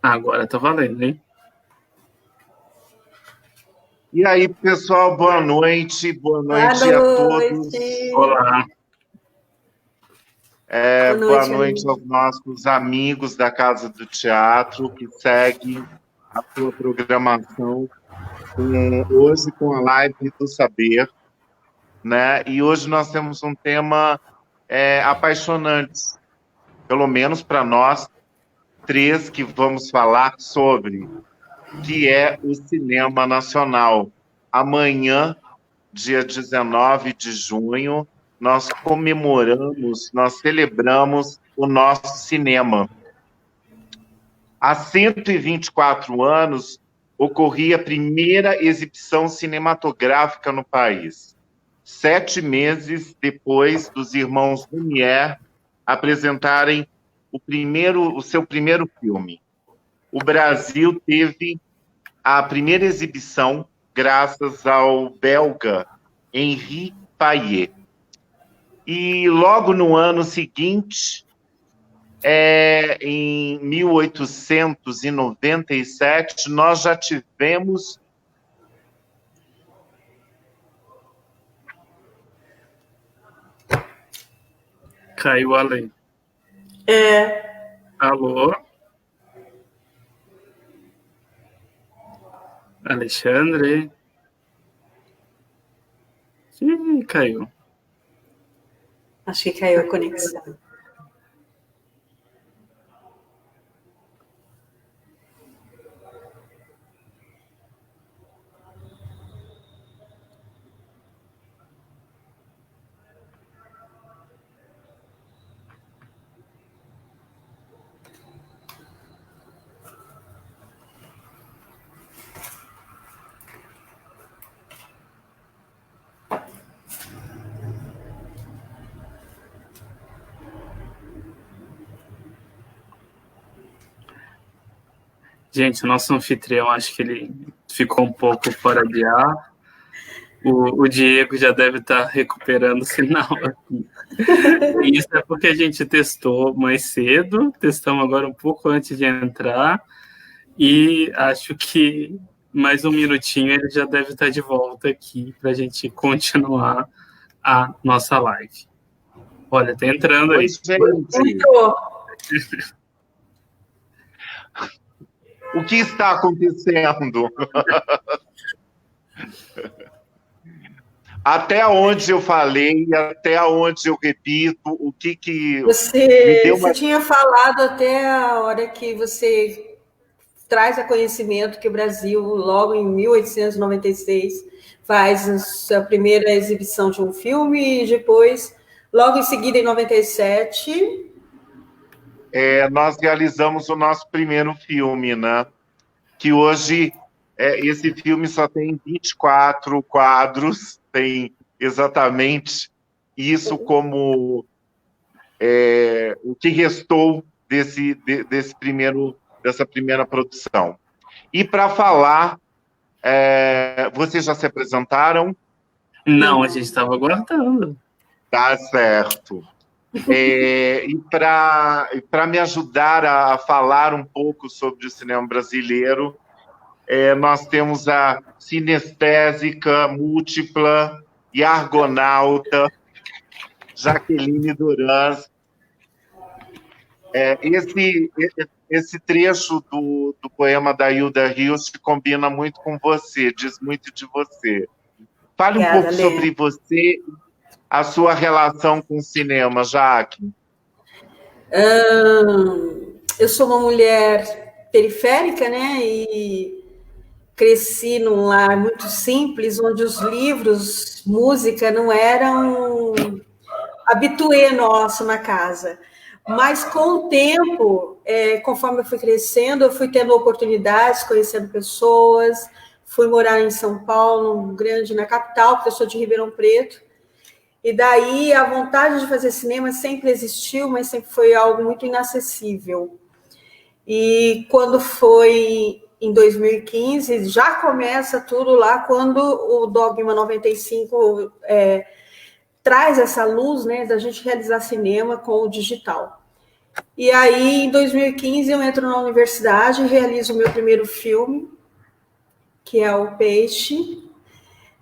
Agora tá valendo, hein? E aí, pessoal, boa noite. Boa noite a todos. Olá. Boa noite aos nossos amigos da Casa do Teatro que seguem a sua programação hoje com a Live do Saber, né? E hoje nós temos um tema apaixonante, pelo menos para nós três que vamos falar sobre, que é o cinema nacional. Amanhã, dia 19 de junho, nós comemoramos, nós celebramos o nosso cinema. Há 124 anos, ocorria a primeira exibição cinematográfica no país. 7 meses depois dos irmãos Lumière apresentarem o seu primeiro filme. O Brasil teve a primeira exibição graças ao belga Henri Payet. E logo no ano seguinte, em 1897, nós já tivemos... Caiu a lei. Alô? Alexandre? Ih, caiu. Acho que caiu a conexão. Gente, o nosso anfitrião, acho que ele ficou um pouco fora de ar. O Diego já deve estar recuperando o sinal aqui. E isso é porque a gente testou mais cedo, testamos agora um pouco antes de entrar, e acho que mais um minutinho ele já deve estar de volta aqui para a gente continuar a nossa live. Olha, tá entrando aí. Oi, gente. O que está acontecendo? Até onde eu falei, até onde eu repito, o que você tinha falado até a hora que você traz a conhecimento que o Brasil, logo em 1896, faz a primeira exibição de um filme e depois, logo em seguida, em 97... nós realizamos o nosso primeiro filme, né? Que hoje, esse filme só tem 24 quadros, tem exatamente isso como o que restou dessa primeira produção. E para falar, vocês já se apresentaram? Não, a gente estava aguardando. Tá certo. E para me ajudar a falar um pouco sobre o cinema brasileiro, nós temos a sinestésica, múltipla e argonauta Jaqueline Durães. Esse trecho do poema da Hilda Hilst combina muito com você, diz muito de você. Fale um pouco sobre você, a sua relação com o cinema, Jaque. Eu sou uma mulher periférica, né? E cresci num lar muito simples, onde os livros, música, não eram habitué nosso na casa. Mas, com o tempo, conforme eu fui crescendo, eu fui tendo oportunidades, conhecendo pessoas, fui morar em São Paulo, na capital, porque eu sou de Ribeirão Preto. E daí a vontade de fazer cinema sempre existiu, mas sempre foi algo muito inacessível. E quando foi em 2015, já começa tudo lá, quando o Dogma 95 traz essa luz, né, da gente realizar cinema com o digital. E aí, em 2015, eu entro na universidade e realizo o meu primeiro filme, que é O Peixe.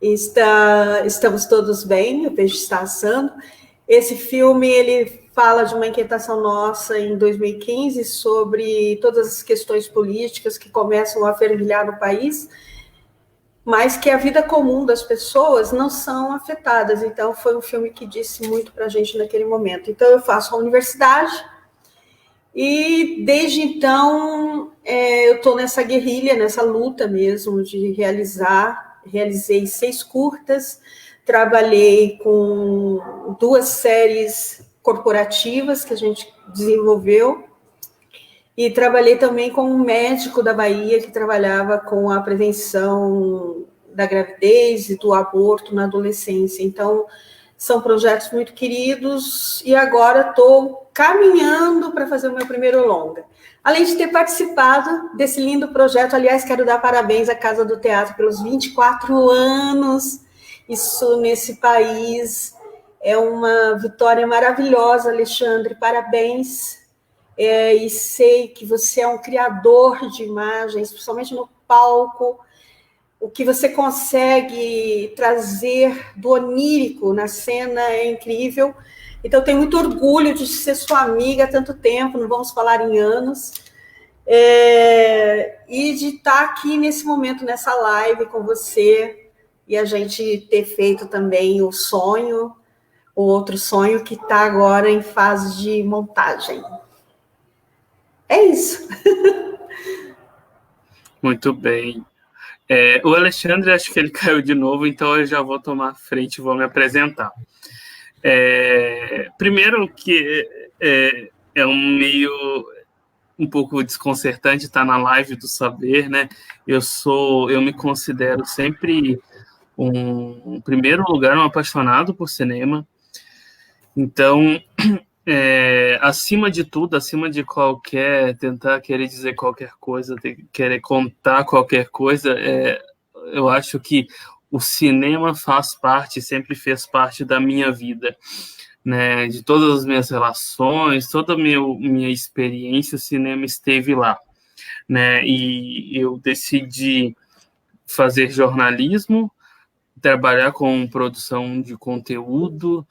Estamos todos bem, o peixe está assando. Esse filme, ele fala de uma inquietação nossa em 2015 sobre todas as questões políticas que começam a fervilhar no país, mas que a vida comum das pessoas não são afetadas. Então, foi um filme que disse muito para a gente naquele momento. Então, eu faço a universidade e, desde então, eu estou nessa guerrilha, nessa luta mesmo de realizei 6 curtas, trabalhei com 2 séries corporativas que a gente desenvolveu, e trabalhei também com um médico da Bahia que trabalhava com a prevenção da gravidez e do aborto na adolescência. Então, são projetos muito queridos, e agora estou caminhando para fazer o meu primeiro longa. Além de ter participado desse lindo projeto, aliás, quero dar parabéns à Casa do Teatro pelos 24 anos. Isso, nesse país, é uma vitória maravilhosa, Alexandre, parabéns. E sei que você é um criador de imagens, principalmente no palco, o que você consegue trazer do onírico na cena é incrível. Então, tenho muito orgulho de ser sua amiga há tanto tempo, não vamos falar em anos, e de estar aqui nesse momento, nessa live com você, e a gente ter feito também o outro sonho que está agora em fase de montagem. É isso. Muito bem. O Alexandre, acho que ele caiu de novo, então eu já vou tomar a frente e vou me apresentar. Primeiro que é um pouco desconcertante estar na live do saber, né? Eu me considero sempre em primeiro lugar, um apaixonado por cinema. Então, acima de tudo, acima de tentar querer dizer qualquer coisa, querer contar qualquer coisa, eu acho que o cinema faz parte, sempre fez parte da minha vida, né? De todas as minhas relações, toda a minha experiência, o cinema esteve lá, né? E eu decidi fazer jornalismo, trabalhar com produção de conteúdo,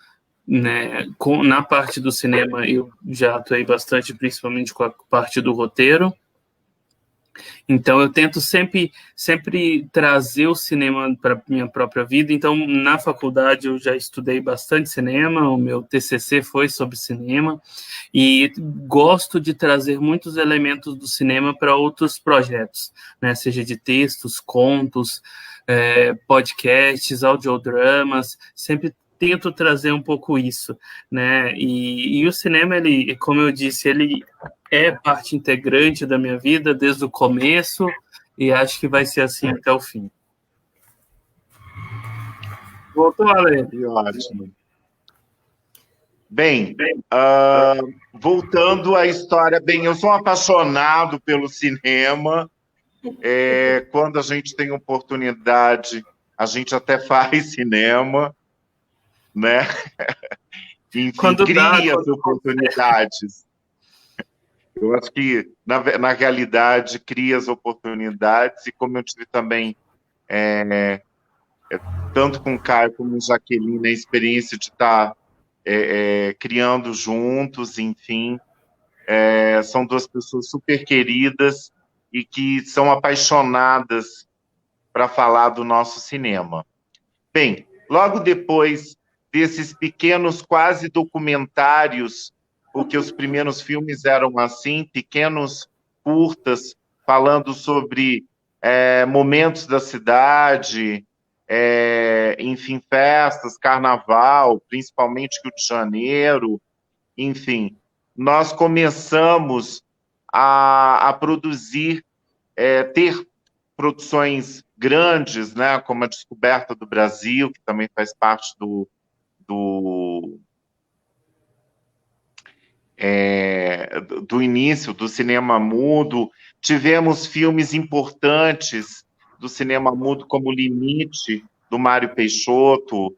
né? Na parte do cinema eu já atuei bastante, principalmente com a parte do roteiro. Então eu tento sempre trazer o cinema para minha própria vida. Então na faculdade eu já estudei bastante cinema, o meu TCC foi sobre cinema, e gosto de trazer muitos elementos do cinema para outros projetos, né? Seja de textos, contos, podcasts, audiodramas, sempre tento trazer um pouco isso, né? E o cinema, ele, como eu disse, ele é parte integrante da minha vida desde o começo, e acho que vai ser assim até o fim. Voltou, Ale? Ótimo. Bem, voltando à história, eu sou apaixonado pelo cinema. Quando a gente tem oportunidade, a gente até faz cinema, né? Enfim, cria as oportunidades. Eu acho que, na realidade, cria as oportunidades, e como eu tive também, tanto com o Caio como com Jaqueline, a experiência de estar criando juntos, enfim, são 2 pessoas super queridas e que são apaixonadas para falar do nosso cinema. Bem, logo depois desses pequenos quase documentários, porque os primeiros filmes eram assim, pequenos curtas, falando sobre momentos da cidade, enfim, festas, carnaval, principalmente Rio de Janeiro, enfim. Nós começamos a produzir, ter produções grandes, né, como a Descoberta do Brasil, que também faz parte do início do cinema mudo. Tivemos filmes importantes do cinema mudo, como O Limite, do Mário Peixoto,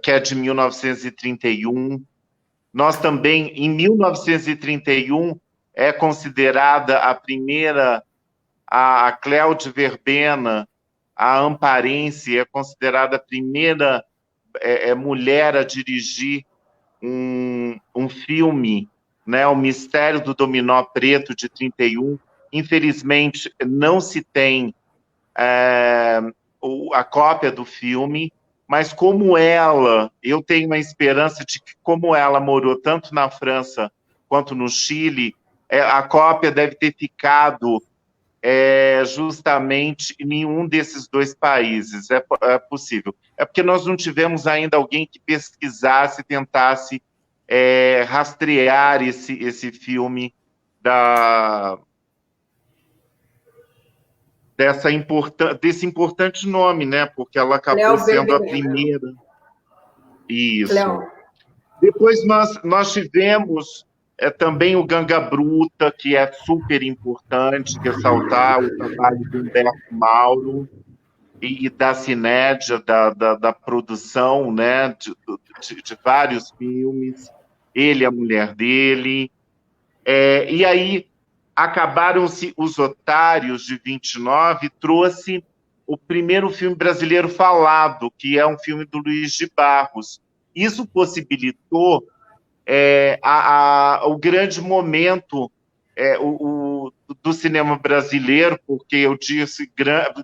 que é de 1931, Nós também, em 1931, é considerada a primeira, a Cléude Verbena, a amparense, é considerada a primeira mulher a dirigir um filme, né, O Mistério do Dominó Preto, de 31. Infelizmente, não se tem a cópia do filme, mas como ela, eu tenho a esperança de que, como ela morou tanto na França quanto no Chile, a cópia deve ter ficado justamente em um desses dois países. É possível. É porque nós não tivemos ainda alguém que pesquisasse, tentasse rastrear esse filme desse importante nome, né? Porque ela acabou sendo a primeira. Isso. Cléo. Depois nós tivemos também o Ganga Bruta, que é super importante ressaltar o trabalho do Humberto Mauro e da Cinédia, da produção, né, de vários filmes, ele e a mulher dele. E aí acabaram-se os Otários, de 29, trouxe o primeiro filme brasileiro falado, que é um filme do Luiz de Barros. Isso possibilitou o grande momento do cinema brasileiro, porque eu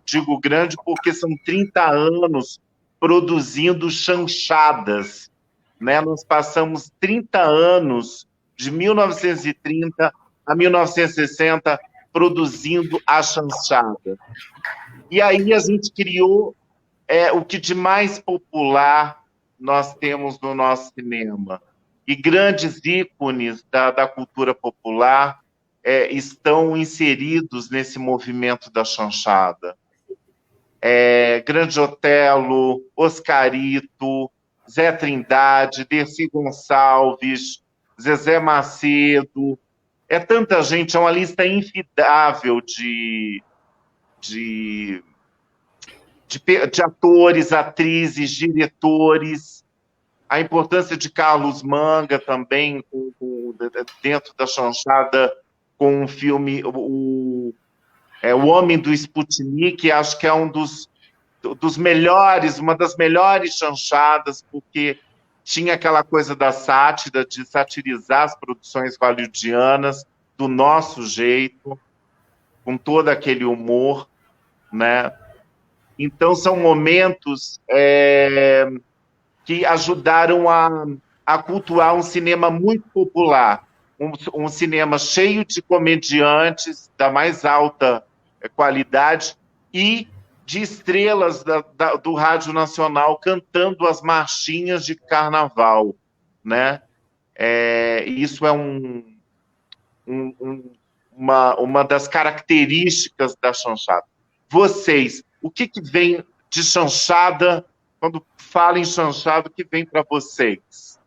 digo grande porque são 30 anos produzindo chanchadas, né? Nós passamos 30 anos, de 1930 a 1960, produzindo a chanchada. E aí a gente criou o que de mais popular nós temos no nosso cinema. E grandes ícones da cultura popular estão inseridos nesse movimento da chanchada. Grande Otelo, Oscarito, Zé Trindade, Dercy Gonçalves, Zezé Macedo. É tanta gente, é uma lista infindável de atores, atrizes, diretores. A importância de Carlos Manga também, dentro da chanchada, com o filme O Homem do Sputnik, acho que é um dos melhores, uma das melhores chanchadas, porque tinha aquela coisa da sátira, de satirizar as produções hollywoodianas do nosso jeito, com todo aquele humor, né? Então, são momentos que ajudaram a cultuar um cinema muito popular, um cinema cheio de comediantes da mais alta qualidade e de estrelas do Rádio Nacional cantando as marchinhas de carnaval, né? Isso é uma das características da chanchada. Vocês, o que vem de chanchada, quando fala em chanchada, o que vem para vocês?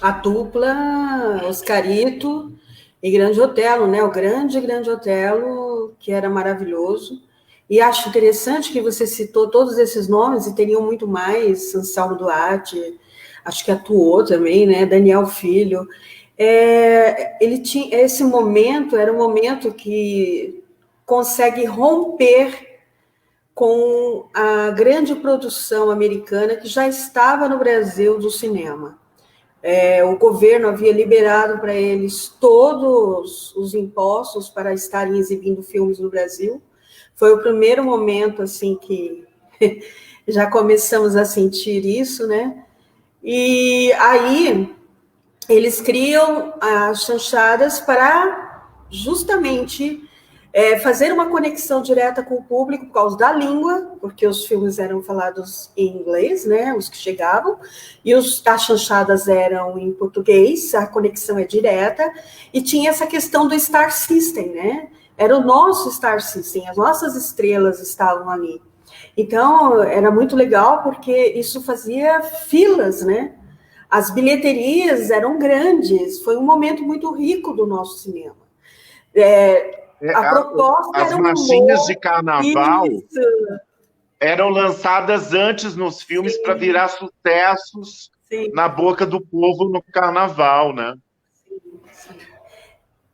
A dupla Oscarito e Grande Otelo, né? O grande Otelo, que era maravilhoso. E acho interessante que você citou todos esses nomes, e teriam muito mais, Anselmo Duarte, acho que atuou também, né? Daniel Filho. Ele tinha esse momento, era um momento que consegue romper com a grande produção americana que já estava no Brasil do cinema. O governo havia liberado para eles todos os impostos para estarem exibindo filmes no Brasil. Foi o primeiro momento assim que já começamos a sentir isso, né? E aí eles criam as chanchadas para justamente fazer uma conexão direta com o público por causa da língua, porque os filmes eram falados em inglês, né, os que chegavam, e as chanchadas eram em português, a conexão é direta, e tinha essa questão do Star System, né? Era o nosso Star System, as nossas estrelas estavam ali. Então, era muito legal, porque isso fazia filas, né? As bilheterias eram grandes, foi um momento muito rico do nosso cinema. A proposta as era marchinhas de carnaval, eram lançadas antes nos filmes para virar sucessos na boca do povo no carnaval, né?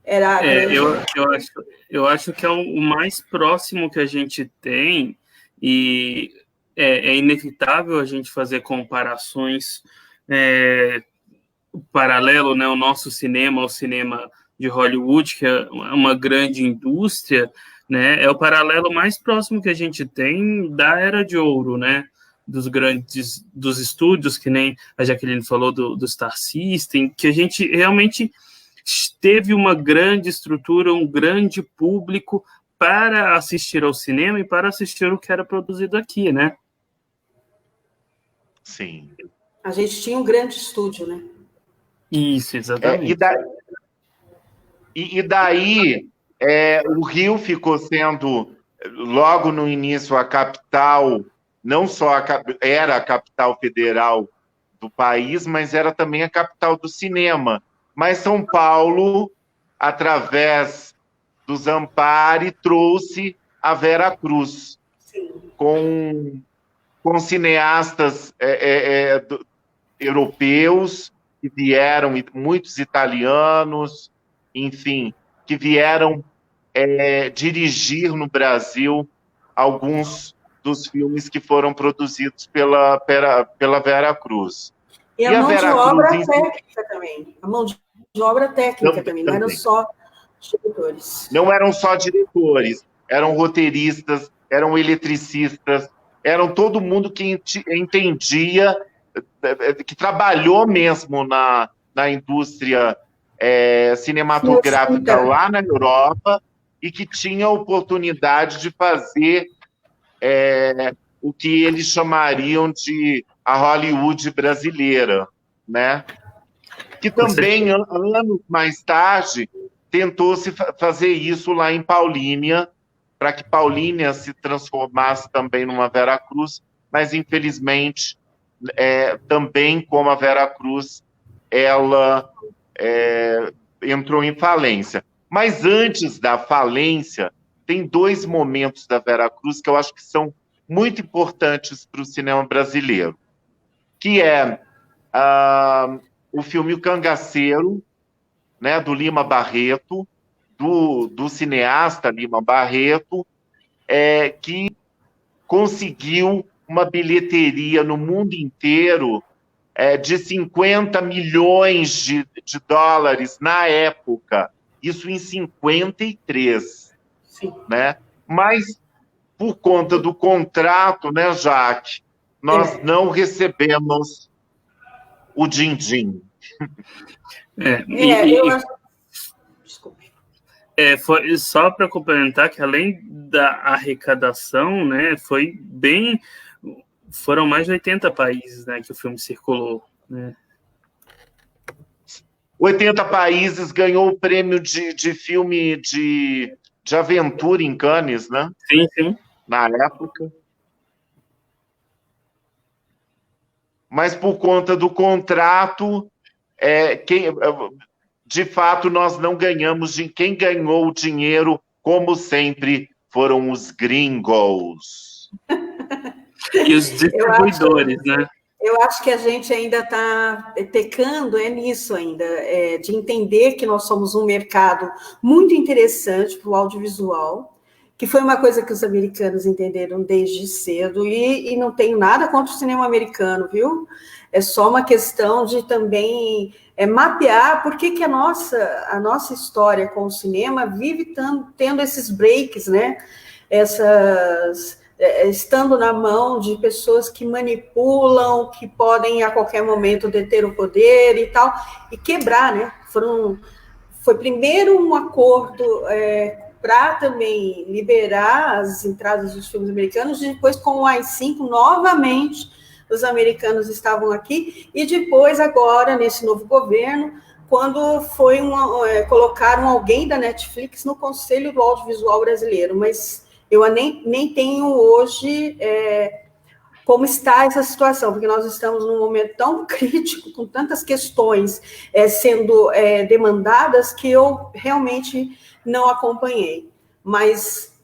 Era eu acho que é o mais próximo que a gente tem, e é inevitável a gente fazer comparações paralelo, né, o nosso cinema ao cinema de Hollywood, que é uma grande indústria, né, é o paralelo mais próximo que a gente tem da Era de Ouro, né, dos estúdios, que nem a Jaqueline falou do Star System, que a gente realmente teve uma grande estrutura, um grande público para assistir ao cinema e para assistir o que era produzido aqui, né? Sim. A gente tinha um grande estúdio, né? Isso, exatamente. E daí o Rio ficou sendo, logo no início, a capital, não só era a capital federal do país, mas era também a capital do cinema. Mas São Paulo, através do Zampari, trouxe a Vera Cruz, com cineastas europeus que vieram, muitos italianos, enfim, que vieram dirigir no Brasil alguns dos filmes que foram produzidos pela Vera Cruz. E a mão de obra técnica também. A mão de obra técnica também, não eram só diretores. Não eram só diretores, eram roteiristas, eram eletricistas, eram todo mundo que entendia, que trabalhou mesmo na indústria cinematográfica lá na Europa e que tinha a oportunidade de fazer o que eles chamariam de a Hollywood brasileira, né? Que também, anos mais tarde, tentou-se fazer isso lá em Paulínia, para que Paulínia se transformasse também numa Vera Cruz, mas, infelizmente, também como a Vera Cruz, ela entrou em falência. Mas antes da falência, tem 2 momentos da Vera Cruz que eu acho que são muito importantes para o cinema brasileiro, que é o filme O Cangaceiro, né, do Lima Barreto, do cineasta Lima Barreto, que conseguiu uma bilheteria no mundo inteiro de 50 milhões de dólares na época, isso em 53. Sim. Né? Mas, por conta do contrato, né, Jaque, nós não recebemos o din-din. Eu acho... Desculpe. Foi só para complementar que, além da arrecadação, né, foram mais de 80 países, né, que o filme circulou, né? 80 países, ganhou o prêmio de filme de aventura em Cannes, né? Sim, sim. Na época. Mas por conta do contrato, de fato, nós não ganhamos. Quem ganhou o dinheiro, como sempre, foram os gringos. E os distribuidores, né? Eu acho que a gente ainda está pecando nisso ainda, de entender que nós somos um mercado muito interessante para o audiovisual, que foi uma coisa que os americanos entenderam desde cedo, e não tenho nada contra o cinema americano, viu? É só uma questão de também mapear por que a nossa história com o cinema vive tendo esses breaks, né? Estando na mão de pessoas que manipulam, que podem a qualquer momento deter o poder e tal, e quebrar, né? Foi primeiro um acordo para também liberar as entradas dos filmes americanos, e depois com o AI-5, novamente, os americanos estavam aqui, e depois, agora, nesse novo governo, quando colocaram alguém da Netflix no Conselho do Audiovisual Brasileiro, mas eu nem tenho hoje como está essa situação, porque nós estamos num momento tão crítico, com tantas questões sendo demandadas, que eu realmente não acompanhei. Mas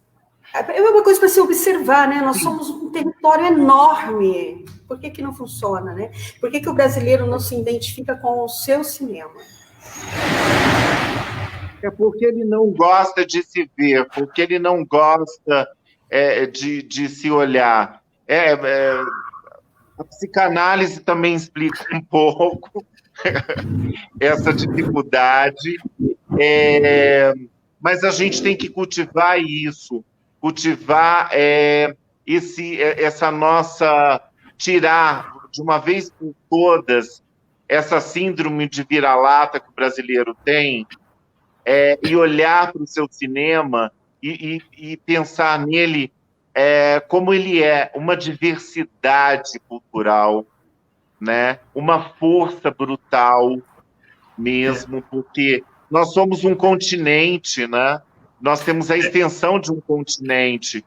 É uma coisa para se observar, né? Nós somos um território enorme. Por que não funciona, né? Por que o brasileiro não se identifica com o seu cinema? É porque ele não gosta de se ver, porque ele não gosta de se olhar. A psicanálise também explica um pouco essa dificuldade, mas a gente tem que cultivar isso, cultivar essa nossa, tirar de uma vez por todas essa síndrome de vira-lata que o brasileiro tem, e olhar para o seu cinema e pensar nele como ele é, uma diversidade cultural, né? Uma força brutal mesmo, porque nós somos um continente, né? Nós temos a extensão de um continente.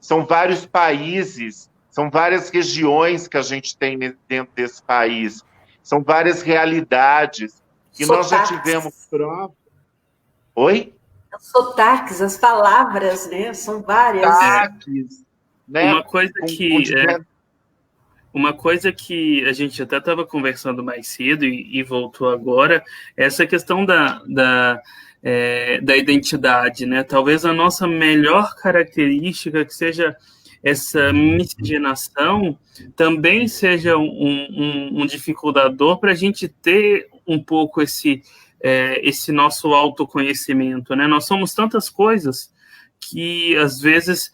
São vários países, são várias regiões que a gente tem dentro desse país, são várias realidades. E nós já tivemos prova. Oi? Os sotaques, as palavras, né? São várias. Sotaques, né? Uma coisa que a gente até estava conversando mais cedo e voltou agora, é essa questão da identidade, né? Talvez a nossa melhor característica, que seja essa miscigenação, também seja um dificultador para a gente ter um pouco esse nosso autoconhecimento, né? Nós somos tantas coisas que, às vezes,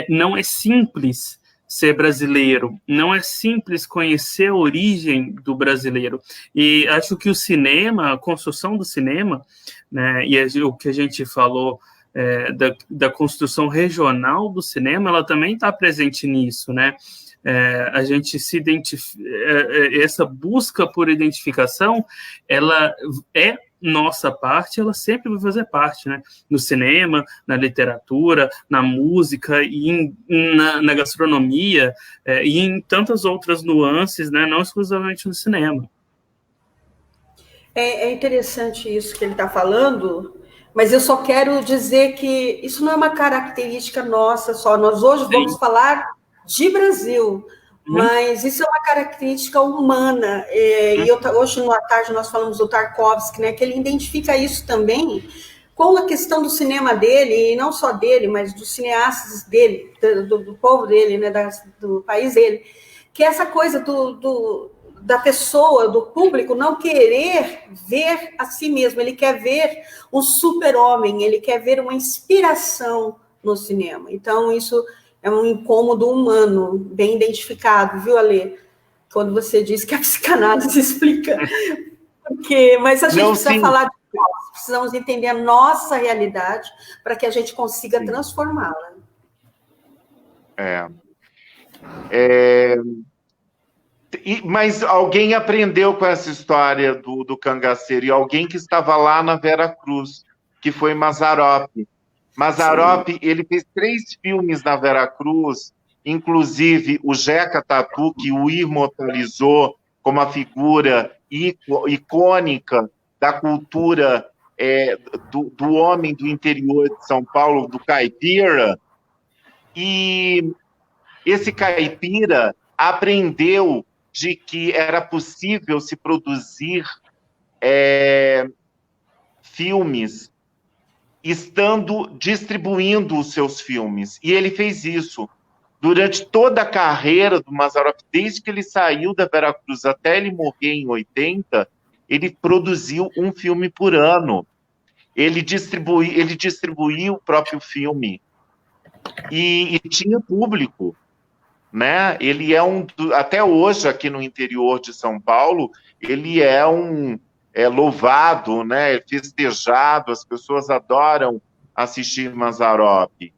não é simples ser brasileiro, não é simples conhecer a origem do brasileiro. E acho que o cinema, a construção do cinema, né, e o que a gente falou da construção regional do cinema, ela também está presente nisso, né? A gente se identifica, essa busca por identificação, ela é nossa parte, ela sempre vai fazer parte, né? No cinema, na literatura, na música, e na gastronomia, e em tantas outras nuances, né? Não exclusivamente no cinema. É interessante isso que ele está falando, mas eu só quero dizer que isso não é uma característica nossa só. Nós hoje vamos falar de Brasil, mas isso é uma característica humana. E hoje, à tarde, nós falamos do Tarkovsky, né, que ele identifica isso também com a questão do cinema dele, e não só dele, mas dos cineastas dele, do povo dele, né, do país dele, que é essa coisa da pessoa, do público, não querer ver a si mesmo. Ele quer ver um super-homem, ele quer ver uma inspiração no cinema. Então, isso é um incômodo humano, bem identificado, viu, Ale? Quando você diz que a psicanálise explica. Mas a gente precisa falar de nós, precisamos entender a nossa realidade para que a gente consiga transformá-la. Mas alguém aprendeu com essa história do cangaceiro, e alguém que estava lá na Veracruz, que foi Mazzaropi. Mazzaropi, ele fez 3 filmes na Veracruz, inclusive o Jeca Tatu, que o imortalizou como a figura icônica da cultura do homem do interior de São Paulo, do caipira. E esse caipira aprendeu de que era possível se produzir filmes distribuindo os seus filmes. E ele fez isso durante toda a carreira do Mazzaropi, desde que ele saiu da Veracruz até ele morrer em 80, ele produziu um filme por ano. Ele distribuiu o próprio filme. E tinha público, né? Ele até hoje, aqui no interior de São Paulo, ele é louvado, né? Festejado, as pessoas adoram assistir Mazzaropi.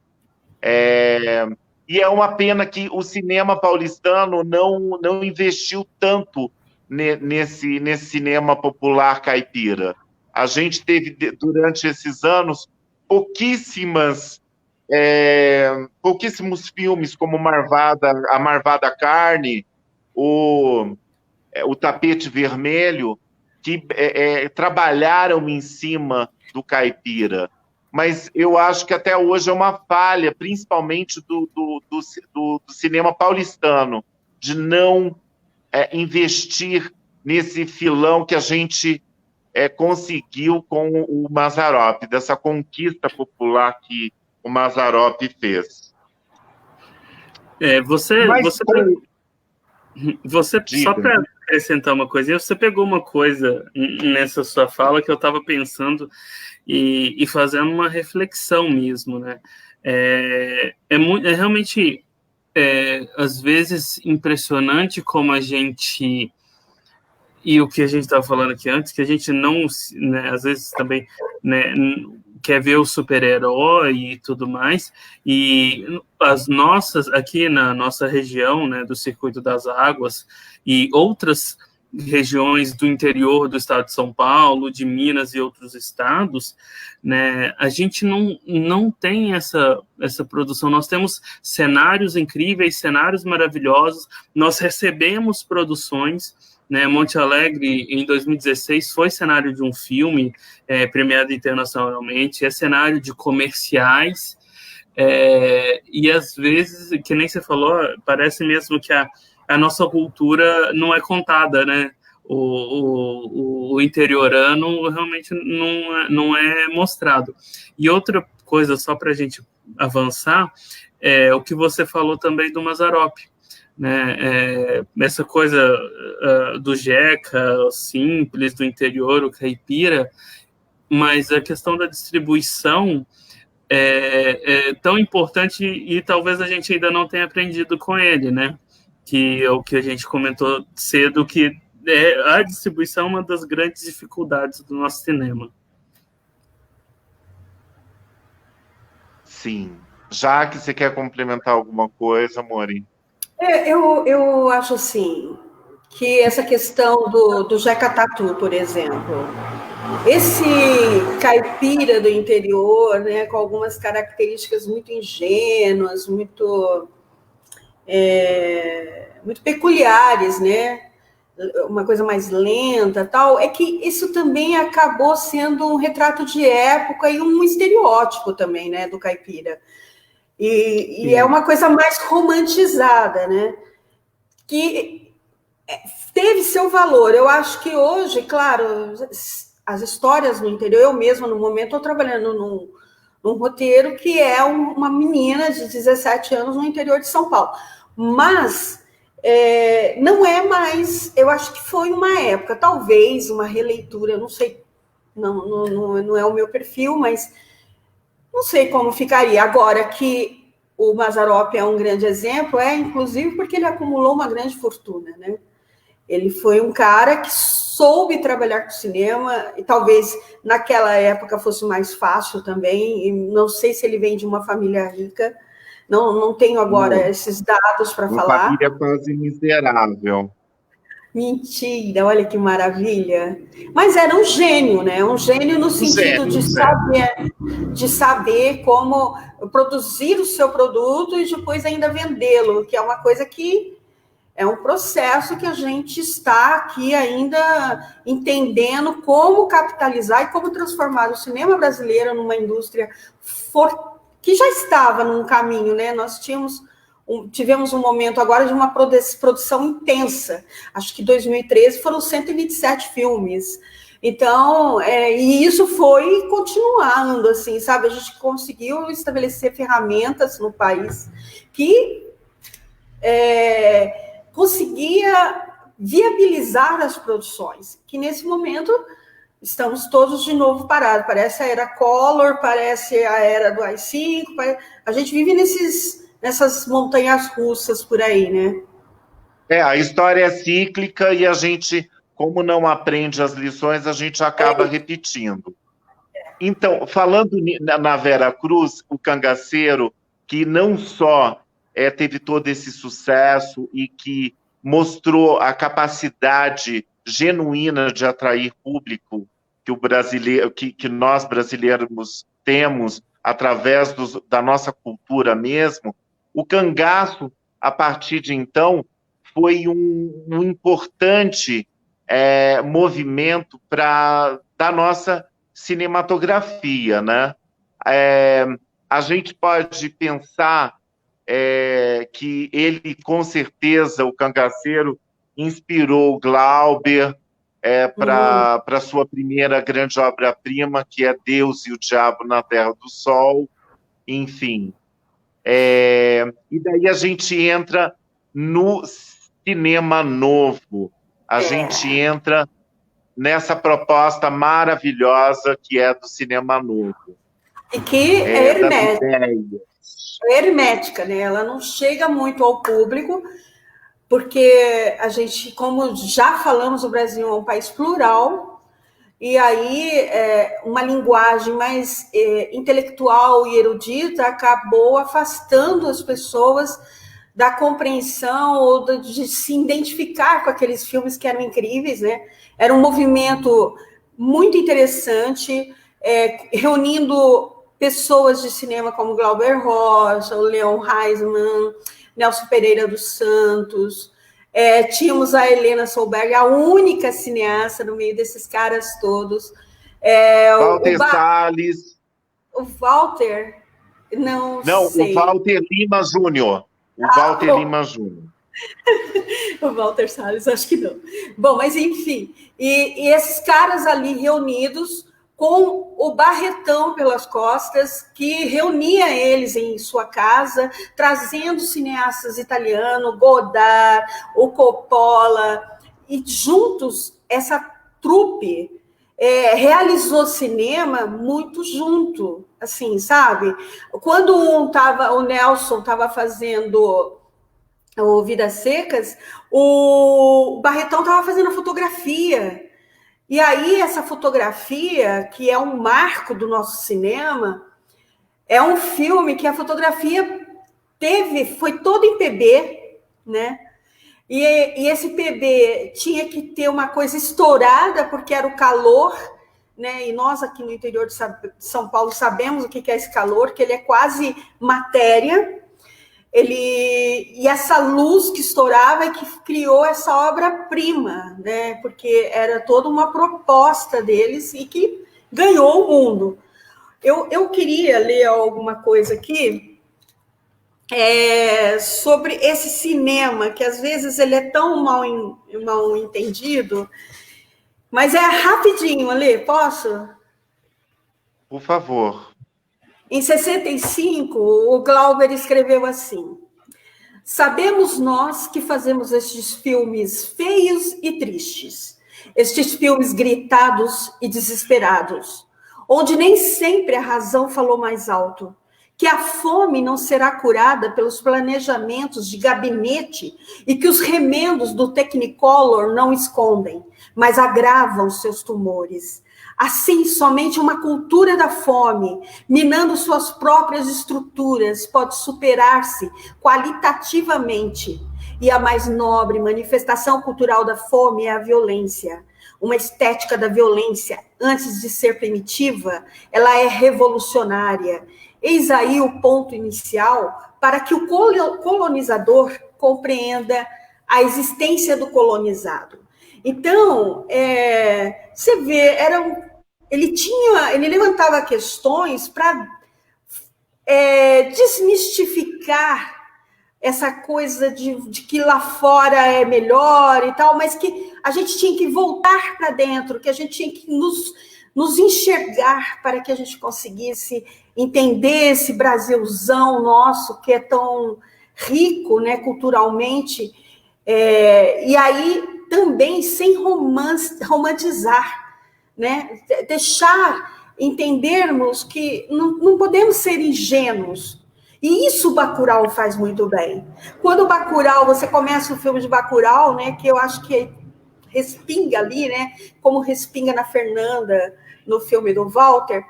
E é uma pena que o cinema paulistano não investiu tanto nesse cinema popular caipira. A gente teve, durante esses anos, pouquíssimos filmes como A Marvada Carne, o Tapete Vermelho, que trabalharam em cima do caipira. mas eu acho que até hoje é uma falha, principalmente do cinema paulistano, de não investir nesse filão que a gente conseguiu com o Mazzaropi, dessa conquista popular que o Mazzaropi fez. Você só para acrescentar uma coisinha, você pegou uma coisa nessa sua fala que eu estava pensando e fazendo uma reflexão mesmo, né? É realmente, às vezes, impressionante como a gente... E o que a gente estava falando aqui antes, que a gente não, né, às vezes também, né, quer ver o super-herói e tudo mais, e as nossas, aqui na nossa região, né, do Circuito das Águas, e outras regiões do interior do estado de São Paulo, de Minas e outros estados, né, a gente não tem essa produção. Nós temos cenários incríveis, cenários maravilhosos, nós recebemos produções, né, Monte Alegre, em 2016, foi cenário de um filme premiado internacionalmente, é cenário de comerciais, e às vezes, que nem você falou, parece mesmo que a nossa cultura não é contada, né? O interiorano realmente não é mostrado. E outra coisa, só para a gente avançar, o que você falou também do Mazzaropi, né? Essa coisa do jeca simples, do interior, o caipira, mas a questão da distribuição é tão importante e talvez a gente ainda não tenha aprendido com ele, né? Que é o que a gente comentou cedo, que a distribuição é uma das grandes dificuldades do nosso cinema. Sim. Já que você quer complementar alguma coisa, Mori? Eu acho assim, que essa questão do Jeca Tatu, por exemplo, esse caipira do interior, né, com algumas características muito ingênuas, muito peculiares, né, uma coisa mais lenta, tal, é que isso também acabou sendo um retrato de época e um estereótipo também, né, do caipira. E é uma coisa mais romantizada, né? Que teve seu valor. Eu acho que hoje, claro, as histórias no interior, eu mesma, no momento, estou trabalhando num roteiro que é uma menina de 17 anos no interior de São Paulo. Mas não é mais... Eu acho que foi uma época, talvez, uma releitura, eu não sei, não é o meu perfil, mas... Não sei como ficaria. Agora que o Mazzaropi é um grande exemplo, inclusive porque ele acumulou uma grande fortuna, né? Ele foi um cara que soube trabalhar com cinema, e talvez naquela época fosse mais fácil também, e não sei se ele vem de uma família rica, não tenho agora esses dados para falar. Uma família quase miserável. Mentira, olha que maravilha. Mas era um gênio, né? Um gênio no sentido de saber como produzir o seu produto e depois ainda vendê-lo, que é uma coisa que é um processo que a gente está aqui ainda entendendo como capitalizar e como transformar o cinema brasileiro numa indústria que já estava num caminho, né? Nós tivemos um momento agora de uma produção intensa. Acho que 2013 foram 127 filmes. Então, e isso foi continuando, assim, sabe? A gente conseguiu estabelecer ferramentas no país que conseguia viabilizar as produções, que nesse momento estamos todos de novo parados. Parece a era Collor, parece a era do AI-5, a gente vive nessas montanhas russas por aí, né? A história é cíclica e a gente, como não aprende as lições, a gente acaba repetindo. Então, falando na Vera Cruz, o Cangaceiro, que não só teve todo esse sucesso e que mostrou a capacidade genuína de atrair público que nós brasileiros temos através da nossa cultura mesmo, o Cangaço, a partir de então, foi um importante movimento da nossa cinematografia, né? A gente pode pensar que ele, com certeza, o Cangaceiro, inspirou Glauber para sua primeira grande obra-prima, que é Deus e o Diabo na Terra do Sol, enfim. E daí a gente entra no cinema novo, a gente entra nessa proposta maravilhosa que é do cinema novo. E que é hermética, né? Ela não chega muito ao público, porque a gente, como já falamos, o Brasil é um país plural, e aí uma linguagem mais intelectual e erudita acabou afastando as pessoas da compreensão ou de se identificar com aqueles filmes que eram incríveis, né? Era um movimento muito interessante, reunindo pessoas de cinema como Glauber Rocha, o Leon Heisman, Nelson Pereira dos Santos. Tínhamos a Helena Solberg, a única cineasta no meio desses caras todos. Walter Salles. O Walter, não sei. O Walter Lima Júnior. Lima Júnior. O Walter Salles, acho que não. Bom, mas enfim. E esses caras ali reunidos com o Barretão pelas costas, que reunia eles em sua casa, trazendo cineastas italianos, Godard, o Coppola, e juntos, essa trupe realizou cinema muito junto, assim, sabe? Quando o Nelson estava fazendo o Vidas Secas, o Barretão estava fazendo a fotografia. E aí, essa fotografia, que é um marco do nosso cinema, é um filme que a fotografia foi todo em PB, né? E esse PB tinha que ter uma coisa estourada, porque era o calor, né? E nós aqui no interior de São Paulo sabemos o que é esse calor, que ele é quase matéria. E essa luz que estourava é que criou essa obra-prima, né? Porque era toda uma proposta deles e que ganhou o mundo. Eu queria ler alguma coisa aqui sobre esse cinema, que às vezes ele é tão mal entendido, mas é rapidinho, Alê, posso? Por favor. Em 65, o Glauber escreveu assim: sabemos nós que fazemos estes filmes feios e tristes, estes filmes gritados e desesperados, onde nem sempre a razão falou mais alto, que a fome não será curada pelos planejamentos de gabinete e que os remendos do Technicolor não escondem, mas agravam seus tumores. Assim, somente uma cultura da fome, minando suas próprias estruturas, pode superar-se qualitativamente. E a mais nobre manifestação cultural da fome é a violência. Uma estética da violência, antes de ser primitiva, ela é revolucionária. Eis aí o ponto inicial para que o colonizador compreenda a existência do colonizado. Então, você vê, ele levantava questões para desmistificar essa coisa de que lá fora é melhor e tal, mas que a gente tinha que voltar para dentro, que a gente tinha que nos enxergar para que a gente conseguisse entender esse Brasilzão nosso, que é tão rico, né, culturalmente, e aí também sem romantizar, né? Deixar entendermos que não podemos ser ingênuos. E isso o Bacurau faz muito bem. Quando o Bacurau, você começa o filme de Bacurau, né, que eu acho que respinga ali, né, como respinga na Fernanda, no filme do Walter,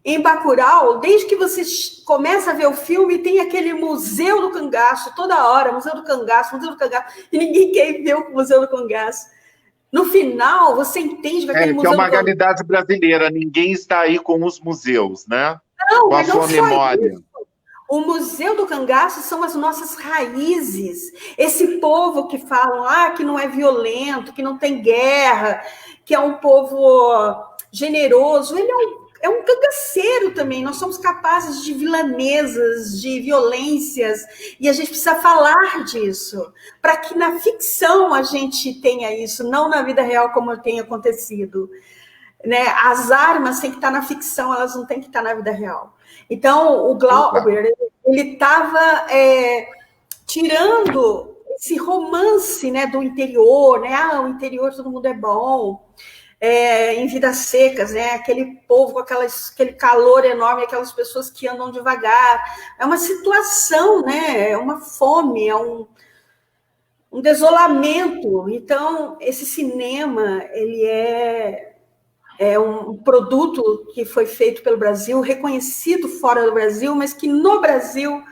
em Bacurau, desde que você começa a ver o filme, tem aquele Museu do Cangaço, toda hora, Museu do Cangaço, e ninguém quer ver o Museu do Cangaço. No final, você entende que aquele museu... Que é uma realidade brasileira, ninguém está aí com os museus, né? Não, com a sua memória. Isso. O Museu do Cangaço são as nossas raízes. Esse povo que falam que não é violento, que não tem guerra, que é um povo generoso, ele é um cangaceiro também. Nós somos capazes de vilanesas, de violências, e a gente precisa falar disso, para que na ficção a gente tenha isso, não na vida real como tem acontecido. Né? As armas têm que estar na ficção, elas não têm que estar na vida real. Então, o Glauber, ele estava tirando esse romance, né, do interior, né? O interior todo mundo é bom, em Vidas Secas, né? Aquele povo com aquele calor enorme, aquelas pessoas que andam devagar. É uma situação, né? É uma fome, é um desolamento. Então, esse cinema, ele é um produto que foi feito pelo Brasil, reconhecido fora do Brasil, mas que no Brasil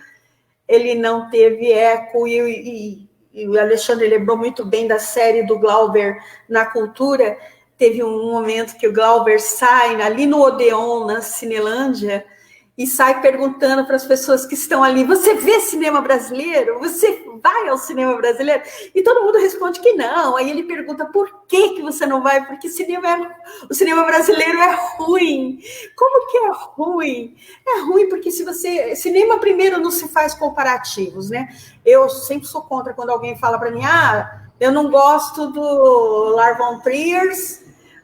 ele não teve eco, e o Alexandre lembrou muito bem da série do Glauber na Cultura. Teve um momento que o Glauber sai ali no Odeon, na Cinelândia, e sai perguntando para as pessoas que estão ali: você vê cinema brasileiro? Você vai ao cinema brasileiro? E todo mundo responde que não. Aí ele pergunta: por que você não vai? Porque o cinema brasileiro é ruim. Como que é ruim? É ruim porque cinema, primeiro, não se faz comparativos, né? Eu sempre sou contra quando alguém fala para mim: eu não gosto do Lars von Trier,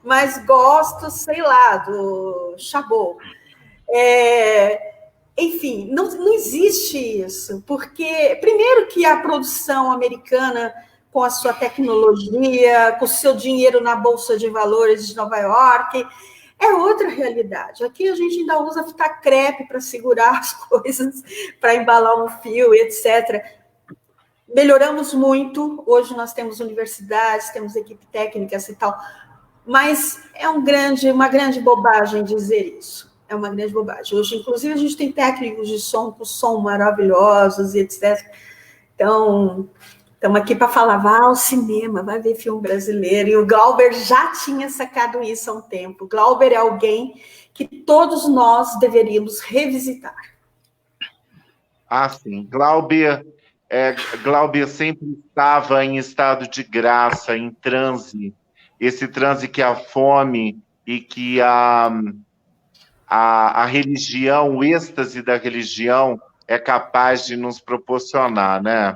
mas gosto, sei lá, do Chabot. Enfim, não existe isso, porque, primeiro, que a produção americana, com a sua tecnologia, com o seu dinheiro na Bolsa de Valores de Nova York, é outra realidade. Aqui a gente ainda usa fita crepe para segurar as coisas, para embalar um fio, etc. Melhoramos muito, hoje nós temos universidades, temos equipe técnicas e tal, mas é uma grande bobagem dizer isso. É uma grande bobagem. Hoje, inclusive, a gente tem técnicos de som com som maravilhosos e etc. Então, estamos aqui para falar: vá ao cinema, vai ver filme brasileiro. E o Glauber já tinha sacado isso há um tempo. O Glauber é alguém que todos nós deveríamos revisitar. Sim. Glauber sempre estava em estado de graça, em transe. Esse transe que a fome e que a religião, o êxtase da religião é capaz de nos proporcionar, né?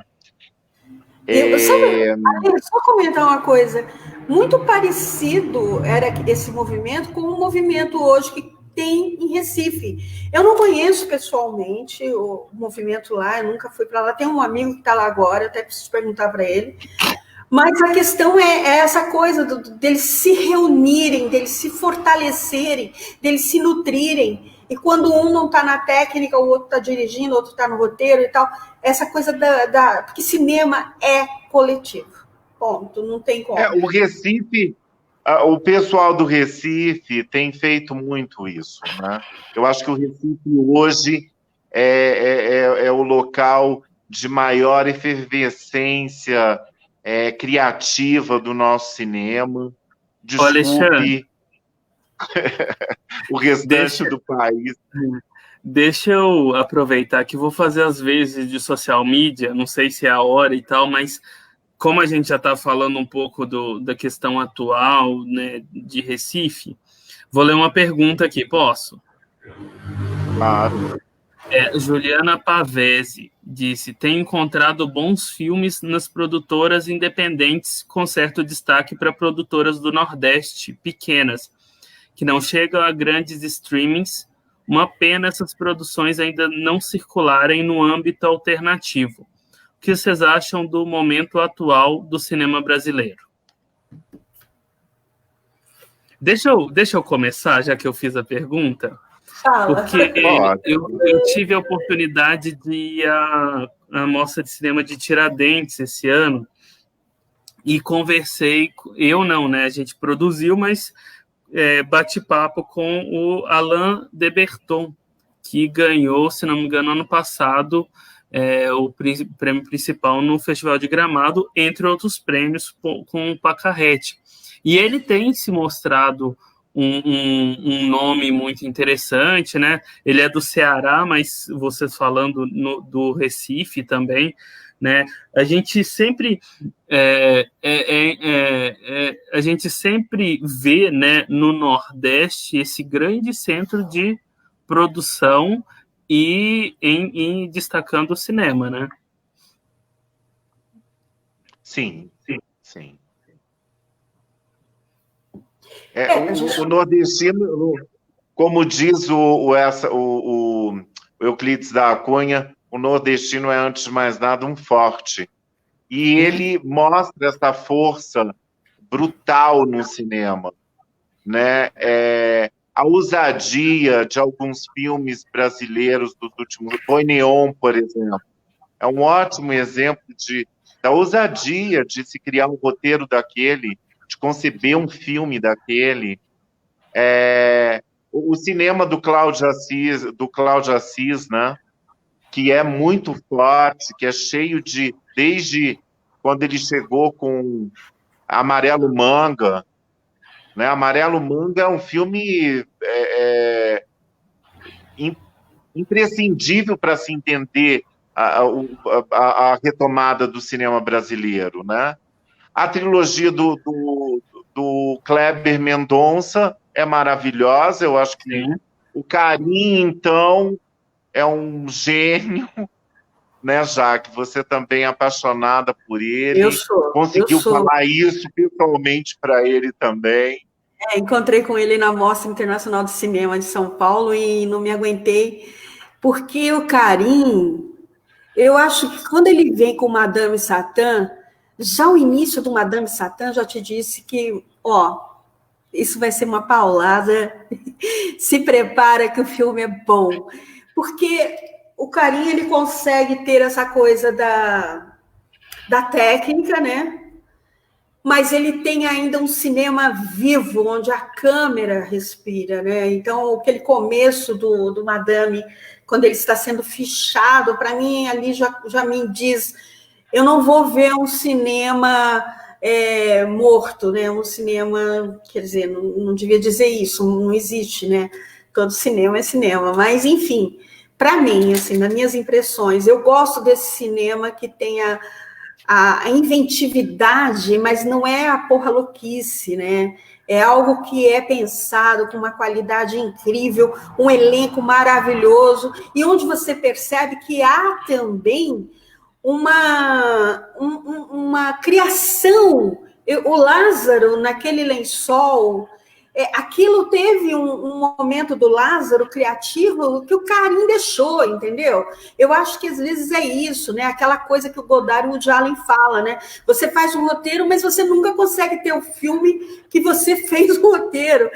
Só comentar uma coisa. Muito parecido era esse movimento com o movimento hoje que tem em Recife. Eu não conheço pessoalmente o movimento lá, eu nunca fui para lá. Tem um amigo que está lá agora, até preciso perguntar para ele. Mas a questão é essa coisa deles se reunirem, deles se fortalecerem, deles se nutrirem. E quando um não está na técnica, o outro está dirigindo, o outro está no roteiro e tal. Essa coisa porque cinema é coletivo. Ponto, não tem como. O Recife, o pessoal do Recife tem feito muito isso, né? Eu acho que o Recife hoje é o local de maior efervescência criativa do nosso cinema. Desculpe o restante do país. Deixa eu aproveitar que vou fazer as vezes de social media, não sei se é a hora e tal, mas como a gente já está falando um pouco da questão atual, né, de Recife, vou ler uma pergunta aqui, posso? Claro. Juliana Pavese disse: tem encontrado bons filmes nas produtoras independentes, com certo destaque para produtoras do Nordeste, pequenas, que não chegam a grandes streamings. Uma pena essas produções ainda não circularem no âmbito alternativo. O que vocês acham do momento atual do cinema brasileiro? Deixa eu começar, já que eu fiz a pergunta. Porque eu tive a oportunidade de ir à Mostra de Cinema de Tiradentes esse ano e conversei, a gente produziu, mas bate papo com o Alain de Botton, que ganhou, se não me engano, ano passado, o prêmio principal no Festival de Gramado, entre outros prêmios, com o Pacarrete. E ele tem se mostrado um nome muito interessante, né? Ele é do Ceará, mas vocês falando do Recife também, né? A gente sempre a gente sempre vê, né, no Nordeste esse grande centro de produção e em destacando o cinema, né? Sim, sim. O nordestino, como diz o Euclides da Cunha, o nordestino é, antes de mais nada, um forte. E ele mostra essa força brutal no cinema, né? A ousadia de alguns filmes brasileiros dos últimos... Boi Neon, por exemplo, é um ótimo exemplo da ousadia de se criar um roteiro daquele, de conceber um filme daquele. O cinema do Cláudio Assis, né? Que é muito forte, que é cheio de... Desde quando ele chegou com Amarelo Manga, né? Amarelo Manga é um filme imprescindível para se entender a retomada do cinema brasileiro, né? A trilogia do Kleber Mendonça é maravilhosa, eu acho que o Karim, então, é um gênio, né, Jaque? Você também é apaixonada por ele. Conseguiu falar isso pessoalmente para ele também. Encontrei com ele na Mostra Internacional de Cinema de São Paulo e não me aguentei, porque o Karim, eu acho que quando ele vem com Madame Satã, já o início do Madame Satã já te disse que, isso vai ser uma paulada, se prepara que o filme é bom, porque o Karim, ele consegue ter essa coisa da técnica, né? Mas ele tem ainda um cinema vivo, onde a câmera respira, né? Então, aquele começo do Madame, quando ele está sendo fichado, para mim, ali já me diz, eu não vou ver um cinema morto, né? Um cinema, quer dizer, não devia dizer isso, não existe, né? Todo cinema é cinema, mas, enfim, para mim, assim, nas minhas impressões, eu gosto desse cinema que tenha a inventividade, mas não é a porra louquice, né? É algo que é pensado com uma qualidade incrível, um elenco maravilhoso, e onde você percebe que há também uma criação. O Lázaro, naquele lençol, aquilo teve um momento do Lázaro criativo que o Karim deixou, entendeu? Eu acho que às vezes é isso, né? Aquela coisa que o Godard e o Woody Allen fala, né? Você faz um roteiro, mas você nunca consegue ter o filme que você fez o roteiro.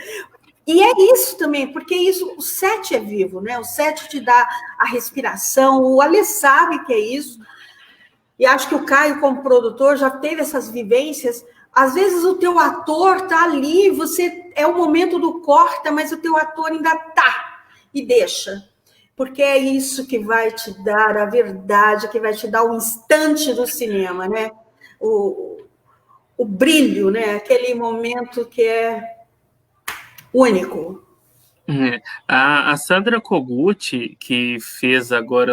E é isso também, porque o set é vivo, né? O set te dá a respiração, o Alê sabe que é isso. E acho que o Caio, como produtor, já teve essas vivências. Às vezes o teu ator tá ali, é o momento do corta, mas o teu ator ainda tá e deixa. Porque é isso que vai te dar a verdade, que vai te dar o instante do cinema, né? O brilho, né? Aquele momento que é único. A Sandra Kogut, que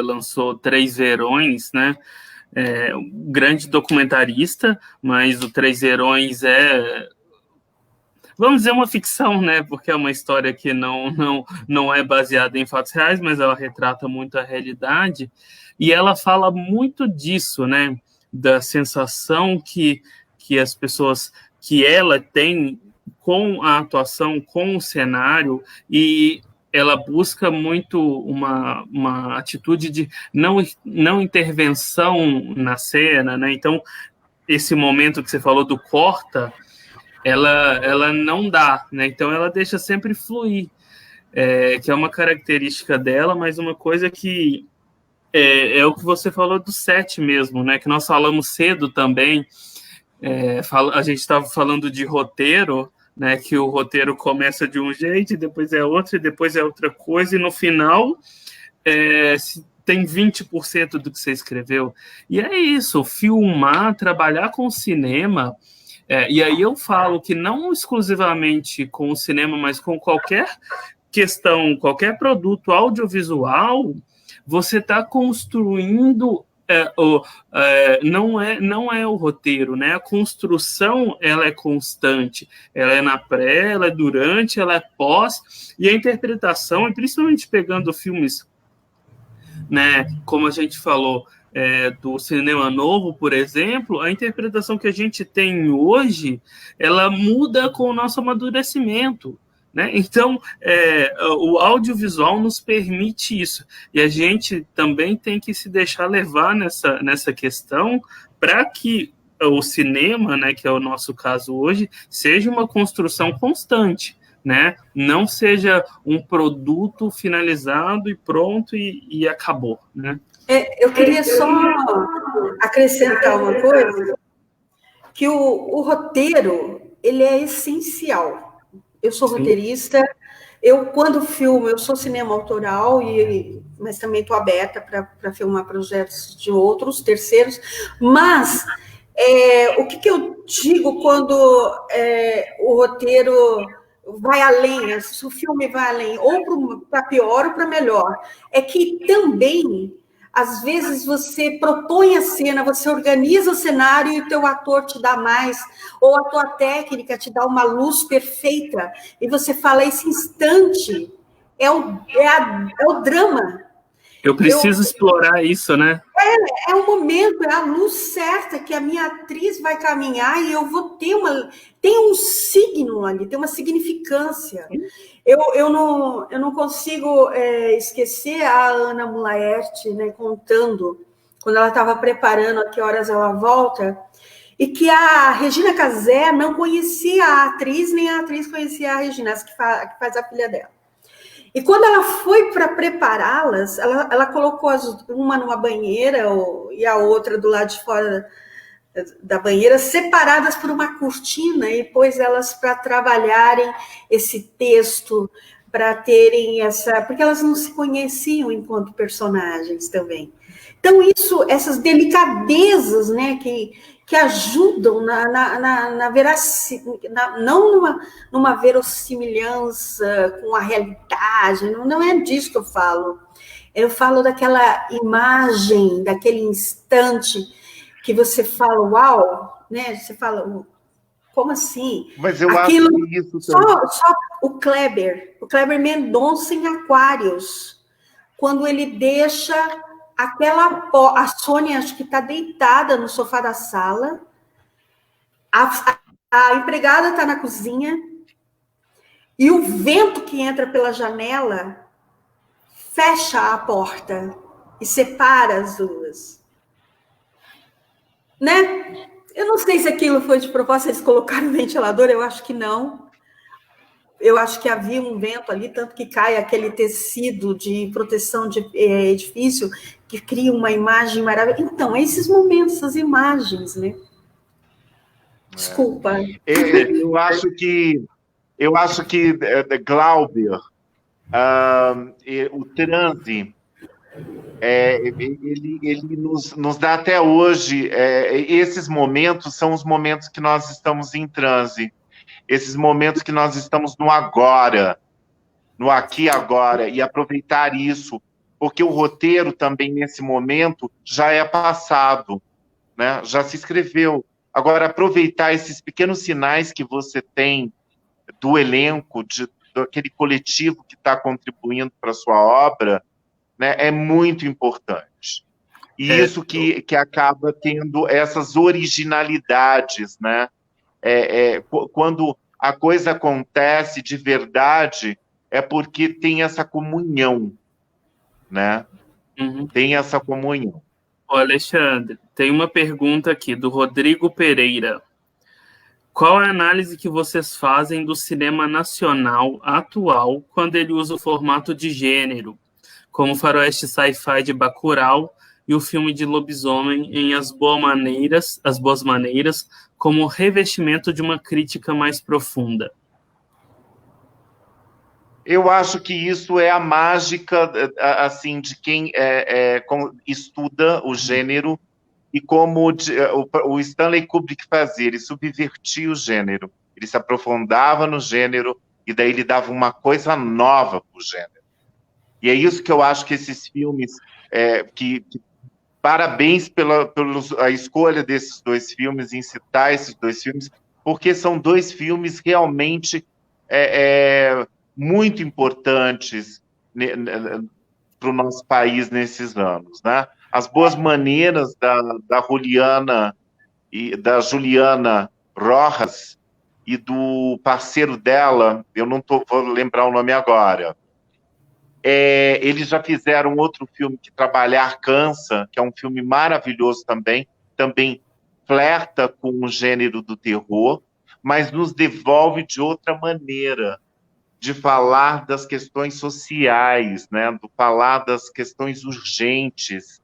lançou Três Verões, né? Um grande documentarista, mas o Três Verões vamos dizer, uma ficção, né? Porque é uma história que não é baseada em fatos reais, mas ela retrata muito a realidade. E ela fala muito disso, né? Da sensação que as pessoas, que ela tem com a atuação, com o cenário, e ela busca muito uma atitude de não intervenção na cena, né? Então, esse momento que você falou do corta, ela não dá, né? Então, ela deixa sempre fluir, que é uma característica dela, mas uma coisa que é o que você falou do set mesmo, né? Que nós falamos cedo também, a gente estava falando de roteiro, né, que o roteiro começa de um jeito, depois é outro, e depois é outra coisa, e no final tem 20% do que você escreveu. E é isso, filmar, trabalhar com cinema, e aí eu falo que não exclusivamente com o cinema, mas com qualquer questão, qualquer produto audiovisual, você está construindo não é o roteiro, né? A construção, ela é constante, ela é na pré, ela é durante, ela é pós, e a interpretação, e principalmente pegando filmes, né, como a gente falou, do cinema novo, por exemplo, a interpretação que a gente tem hoje, ela muda com o nosso amadurecimento, né? Então, o audiovisual nos permite isso, e a gente também tem que se deixar levar nessa questão para que o cinema, né, que é o nosso caso hoje, seja uma construção constante, né? Não seja um produto finalizado e pronto e acabou, né? Eu queria só acrescentar uma coisa, que o roteiro, ele é essencial. Eu sou roteirista, quando filmo, eu sou cinema autoral, mas também estou aberta para filmar projetos de outros, terceiros, mas o que eu digo quando o roteiro vai além, se o filme vai além, ou para pior ou para melhor, é que também às vezes você propõe a cena, você organiza o cenário e o teu ator te dá mais, ou a tua técnica te dá uma luz perfeita, e você fala, esse instante é o drama. Eu preciso explorar isso, né? É o momento, é a luz certa que a minha atriz vai caminhar e eu vou ter tem um signo ali, tem uma significância. Eu não consigo esquecer a Ana Mulaerte, né, contando, quando ela estava preparando a Que Horas Ela Volta, e que a Regina Casé não conhecia a atriz, nem a atriz conhecia a Regina, essa que faz a filha dela. E quando ela foi para prepará-las, ela colocou uma numa banheira e a outra do lado de fora da banheira, separadas por uma cortina, e pôs elas para trabalharem esse texto, para terem porque elas não se conheciam enquanto personagens também. Então, essas delicadezas, né, que ajudam não numa verossimilhança com a realidade, não é disso que eu falo. Eu falo daquela imagem, daquele instante que você fala, uau, né? Você fala, como assim? Mas eu acho que isso só o Kleber Mendonça em Aquários, quando ele deixa a Sônia, acho que está deitada no sofá da sala, a empregada está na cozinha, e o vento que entra pela janela fecha a porta e separa as duas. Né? Eu não sei se aquilo foi de propósito, eles colocaram ventilador, eu acho que não. Eu acho que havia um vento ali, tanto que cai aquele tecido de proteção de edifício, que cria uma imagem maravilhosa. Então, esses momentos, essas imagens, né? Desculpa. Eu acho que Glauber, o transe, ele nos dá até hoje, esses momentos são os momentos que nós estamos em transe, esses momentos que nós estamos no agora, no aqui e agora, e aproveitar isso, porque o roteiro também, nesse momento, já é passado, né? Já se escreveu. Agora, aproveitar esses pequenos sinais que você tem do elenco, daquele coletivo que está contribuindo para a sua obra, né, é muito importante. E isso que acaba tendo essas originalidades, né? Quando a coisa acontece de verdade, é porque tem essa comunhão, né? Uhum. Tem essa comunhão. Ô, Alexandre, tem uma pergunta aqui do Rodrigo Pereira. Qual é a análise que vocês fazem do cinema nacional atual quando ele usa o formato de gênero, como o faroeste sci-fi de Bacurau e o filme de lobisomem em As Boas Maneiras, como revestimento de uma crítica mais profunda? Eu acho que isso é a mágica, assim, de quem estuda o gênero e como o Stanley Kubrick fazia, ele subvertia o gênero, ele se aprofundava no gênero e daí ele dava uma coisa nova para o gênero. E é isso que eu acho que esses filmes que parabéns pela a escolha desses 2 filmes, em citar esses 2 filmes, porque são 2 filmes realmente muito importantes para o nosso país nesses anos, né? As Boas Maneiras da Juliana e da Juliana Rojas e do parceiro dela, eu não vou lembrar o nome agora. Eles já fizeram outro filme, que Trabalhar Cansa, que é um filme maravilhoso também flerta com o gênero do terror, mas nos devolve de outra maneira, de falar das questões sociais, né? De falar das questões urgentes,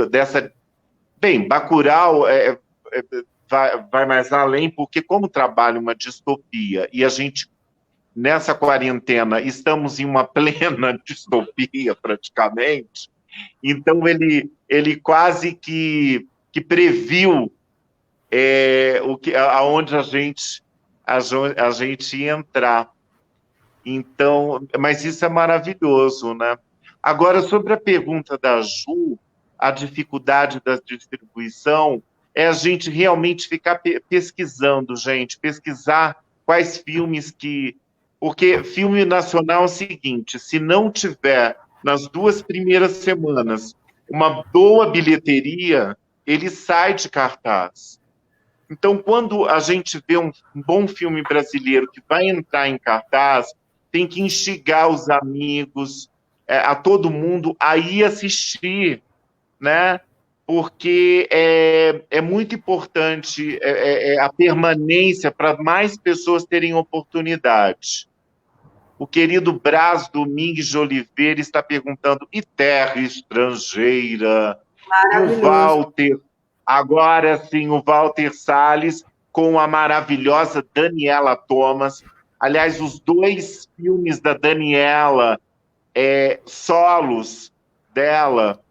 dessa... Bem, Bacurau vai mais além, porque como trabalha uma distopia, e a gente, nessa quarentena, estamos em uma plena distopia, praticamente, então ele quase que previu aonde a gente ia entrar. Então, mas isso é maravilhoso, né? Agora, sobre a pergunta da Ju, a dificuldade da distribuição é a gente realmente ficar pesquisando, gente, pesquisar quais filmes que... Porque filme nacional é o seguinte, se não tiver, nas 2 primeiras semanas, uma boa bilheteria, ele sai de cartaz. Então, quando a gente vê um bom filme brasileiro que vai entrar em cartaz, tem que instigar os amigos, a todo mundo a ir assistir, né? Porque é muito importante a permanência para mais pessoas terem oportunidade. O querido Brás Domingues de Oliveira está perguntando: e Terra Estrangeira? O Walter, agora sim, o Walter Salles, com a maravilhosa Daniela Thomas. Aliás, os 2 filmes da Daniela, solos dela,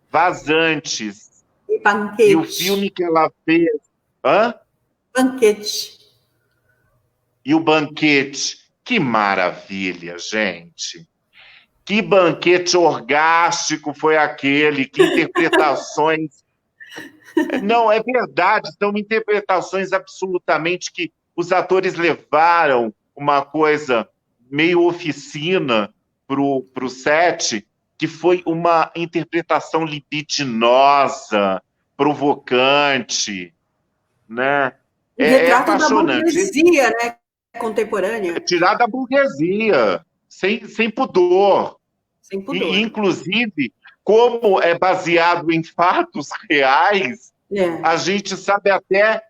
Vazantes, E Banquete. e o filme que ela fez... Hã? Banquete. E o Banquete. Que maravilha, gente! Que banquete orgástico foi aquele, que interpretações... Não, é verdade, são interpretações absolutamente que os atores levaram uma coisa meio oficina para o set, que foi uma interpretação libidinosa, provocante, né? Retrato apaixonante. Da burguesia, né? Contemporânea. Tirar da burguesia, sem pudor. Sem pudor. E, inclusive, como é baseado em fatos reais, a gente sabe até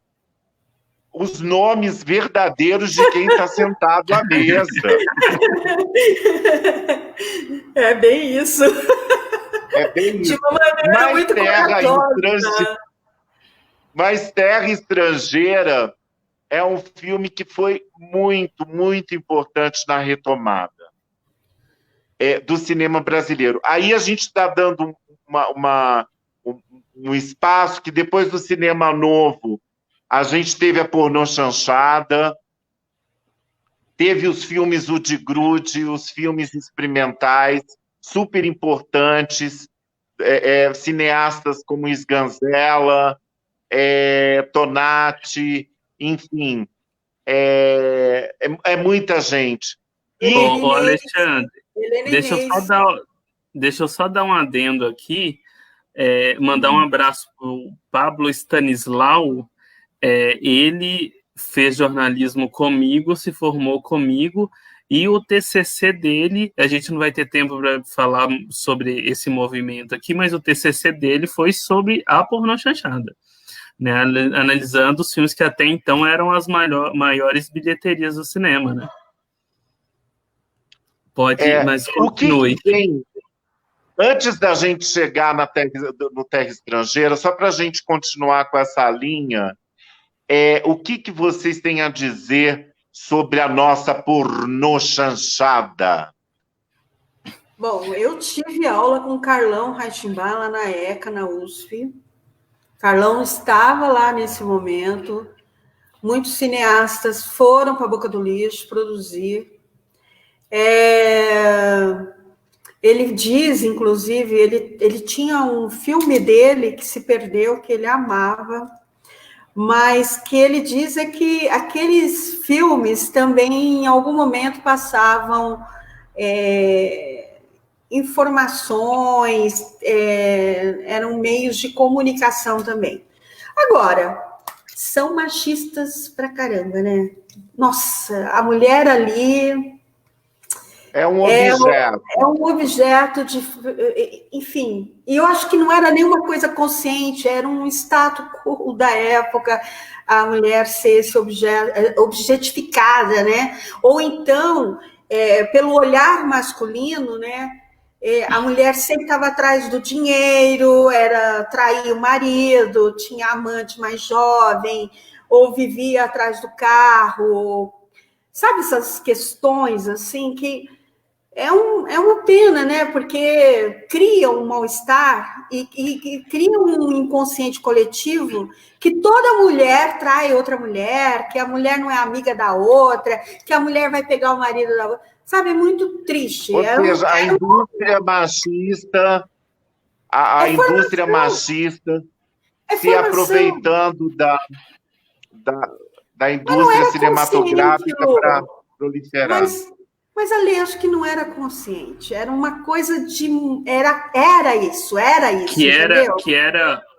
os nomes verdadeiros de quem está sentado à mesa. É bem isso. É bem isso. De uma maneira muito corajosa. Mas Terra Estrangeira é um filme que foi muito, muito importante na retomada do cinema brasileiro. Aí a gente está dando um espaço que, depois do cinema novo, a gente teve a pornô chanchada, teve os filmes Udigrude, os filmes experimentais, super importantes, cineastas como Sganzella, Tonati, enfim, muita gente. Ô, Alexandre, deixa eu só dar um adendo aqui, mandar um abraço para o Pablo Stanislau. Ele fez jornalismo comigo, se formou comigo, e o TCC dele, a gente não vai ter tempo para falar sobre esse movimento aqui, mas o TCC dele foi sobre a pornô chanchada, né, analisando os filmes que até então eram as maiores bilheterias do cinema, né? Mas continue. O que tem, antes da gente chegar no Terra Estrangeira, só para a gente continuar com essa linha, o que vocês têm a dizer sobre a nossa pornô chanchada? Bom, eu tive aula com Carlão Reichenbach lá na ECA, na USP. Carlão estava lá nesse momento. Muitos cineastas foram para a Boca do Lixo produzir. Ele diz, inclusive, ele tinha um filme dele que se perdeu, que ele amava, mas que ele diz é que aqueles filmes também, em algum momento, passavam informações, eram meios de comunicação também. Agora, são machistas pra caramba, né? Nossa, a mulher ali... É um objeto. É um objeto de... Enfim, e eu acho que não era nenhuma coisa consciente, era um status quo da época, a mulher ser esse objeto, objetificada, né? Ou então, pelo olhar masculino, né? A mulher sempre estava atrás do dinheiro, traía o marido, tinha amante mais jovem, ou vivia atrás do carro, sabe essas questões assim que é uma pena, né? Porque cria um mal-estar e cria um inconsciente coletivo que toda mulher trai outra mulher, que a mulher não é amiga da outra, que a mulher vai pegar o marido da outra. Sabe, é muito triste. Ou seja, a indústria machista, a indústria machista se aproveitando da indústria cinematográfica para proliferar. Mas ali acho que não era consciente, era uma coisa de... Era isso, entendeu?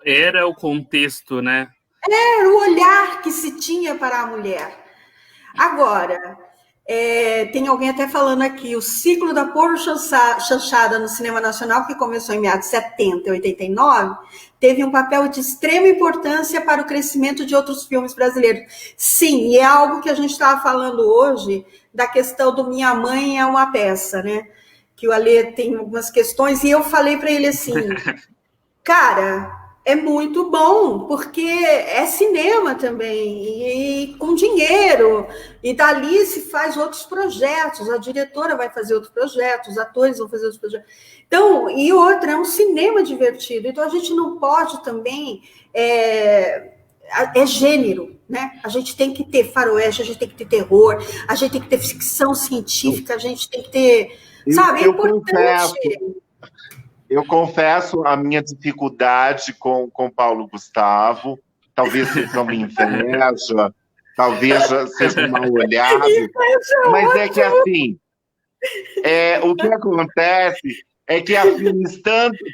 Era o contexto, né? Era o olhar que se tinha para a mulher. Agora, tem alguém até falando aqui, o ciclo da porno-chanchada no cinema nacional, que começou em meados de 70 e 89, teve um papel de extrema importância para o crescimento de outros filmes brasileiros. Sim, e é algo que a gente estava falando hoje, da questão do Minha Mãe é uma Peça, né? Que o Alê tem algumas questões, e eu falei para ele assim, cara, é muito bom, porque é cinema também, e com dinheiro, e dali se faz outros projetos, a diretora vai fazer outros projetos, os atores vão fazer outros projetos. Então, e outra, é um cinema divertido, então a gente não pode também... É gênero, né? A gente tem que ter faroeste, a gente tem que ter terror, a gente tem que ter ficção científica, a gente tem que ter... Sabe, é importante... Eu confesso a minha dificuldade com Paulo Gustavo, talvez seja uma inveja, talvez seja um mal olhado, mas é que assim, o que acontece é que há filmes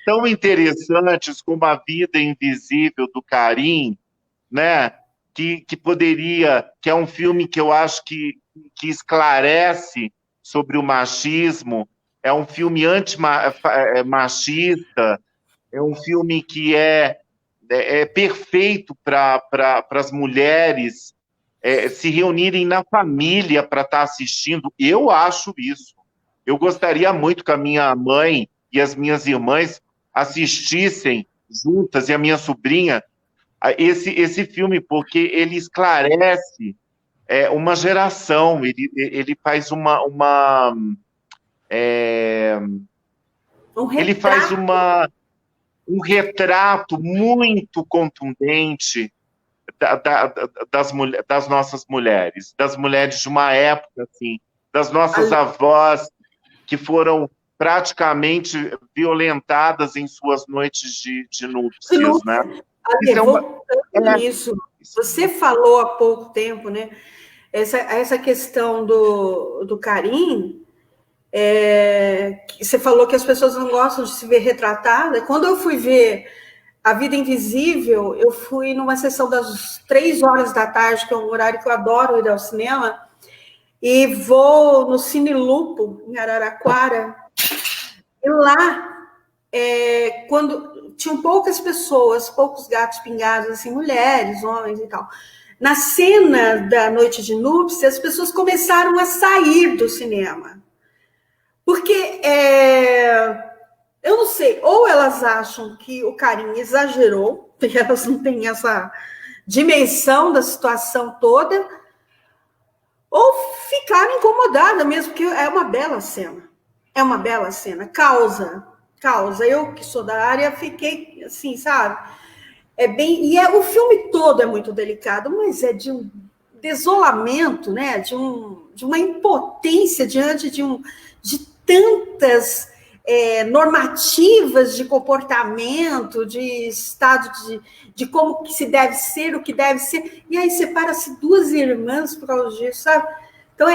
tão interessantes como A Vida Invisível, do Karim, né? Que é um filme que eu acho que esclarece sobre o machismo, é um filme anti-machista, é um filme que é perfeito para as mulheres se reunirem na família para estar assistindo. Eu acho isso. Eu gostaria muito que a minha mãe e as minhas irmãs assistissem juntas, e a minha sobrinha, esse filme, porque ele esclarece uma geração, ele faz ele faz um retrato muito contundente das nossas mulheres, das mulheres de uma época, assim, das nossas avós, que foram praticamente violentadas em suas noites de núpcias, né? Voltando nisso, você falou há pouco tempo, né? Essa questão do Karim, você falou que as pessoas não gostam de se ver retratada. Quando eu fui ver A Vida Invisível, eu fui numa sessão das 3 horas da tarde, que é um horário que eu adoro ir ao cinema, e vou no Cine Lupo, em Araraquara, e lá, quando tinham poucas pessoas, poucos gatos pingados, assim, mulheres, homens e tal. Na cena da noite de núpcias, as pessoas começaram a sair do cinema. Porque, eu não sei, ou elas acham que o Karim exagerou, porque elas não têm essa dimensão da situação toda, ou ficaram incomodadas mesmo, porque é uma bela cena. É uma bela cena. Causa. Eu, que sou da área, fiquei assim, sabe? O filme todo é muito delicado, mas é de um desolamento, né? De uma impotência diante de tantas normativas de comportamento, de estado de como que se deve ser, o que deve ser, e aí separa-se duas irmãs por causa disso, sabe? Então,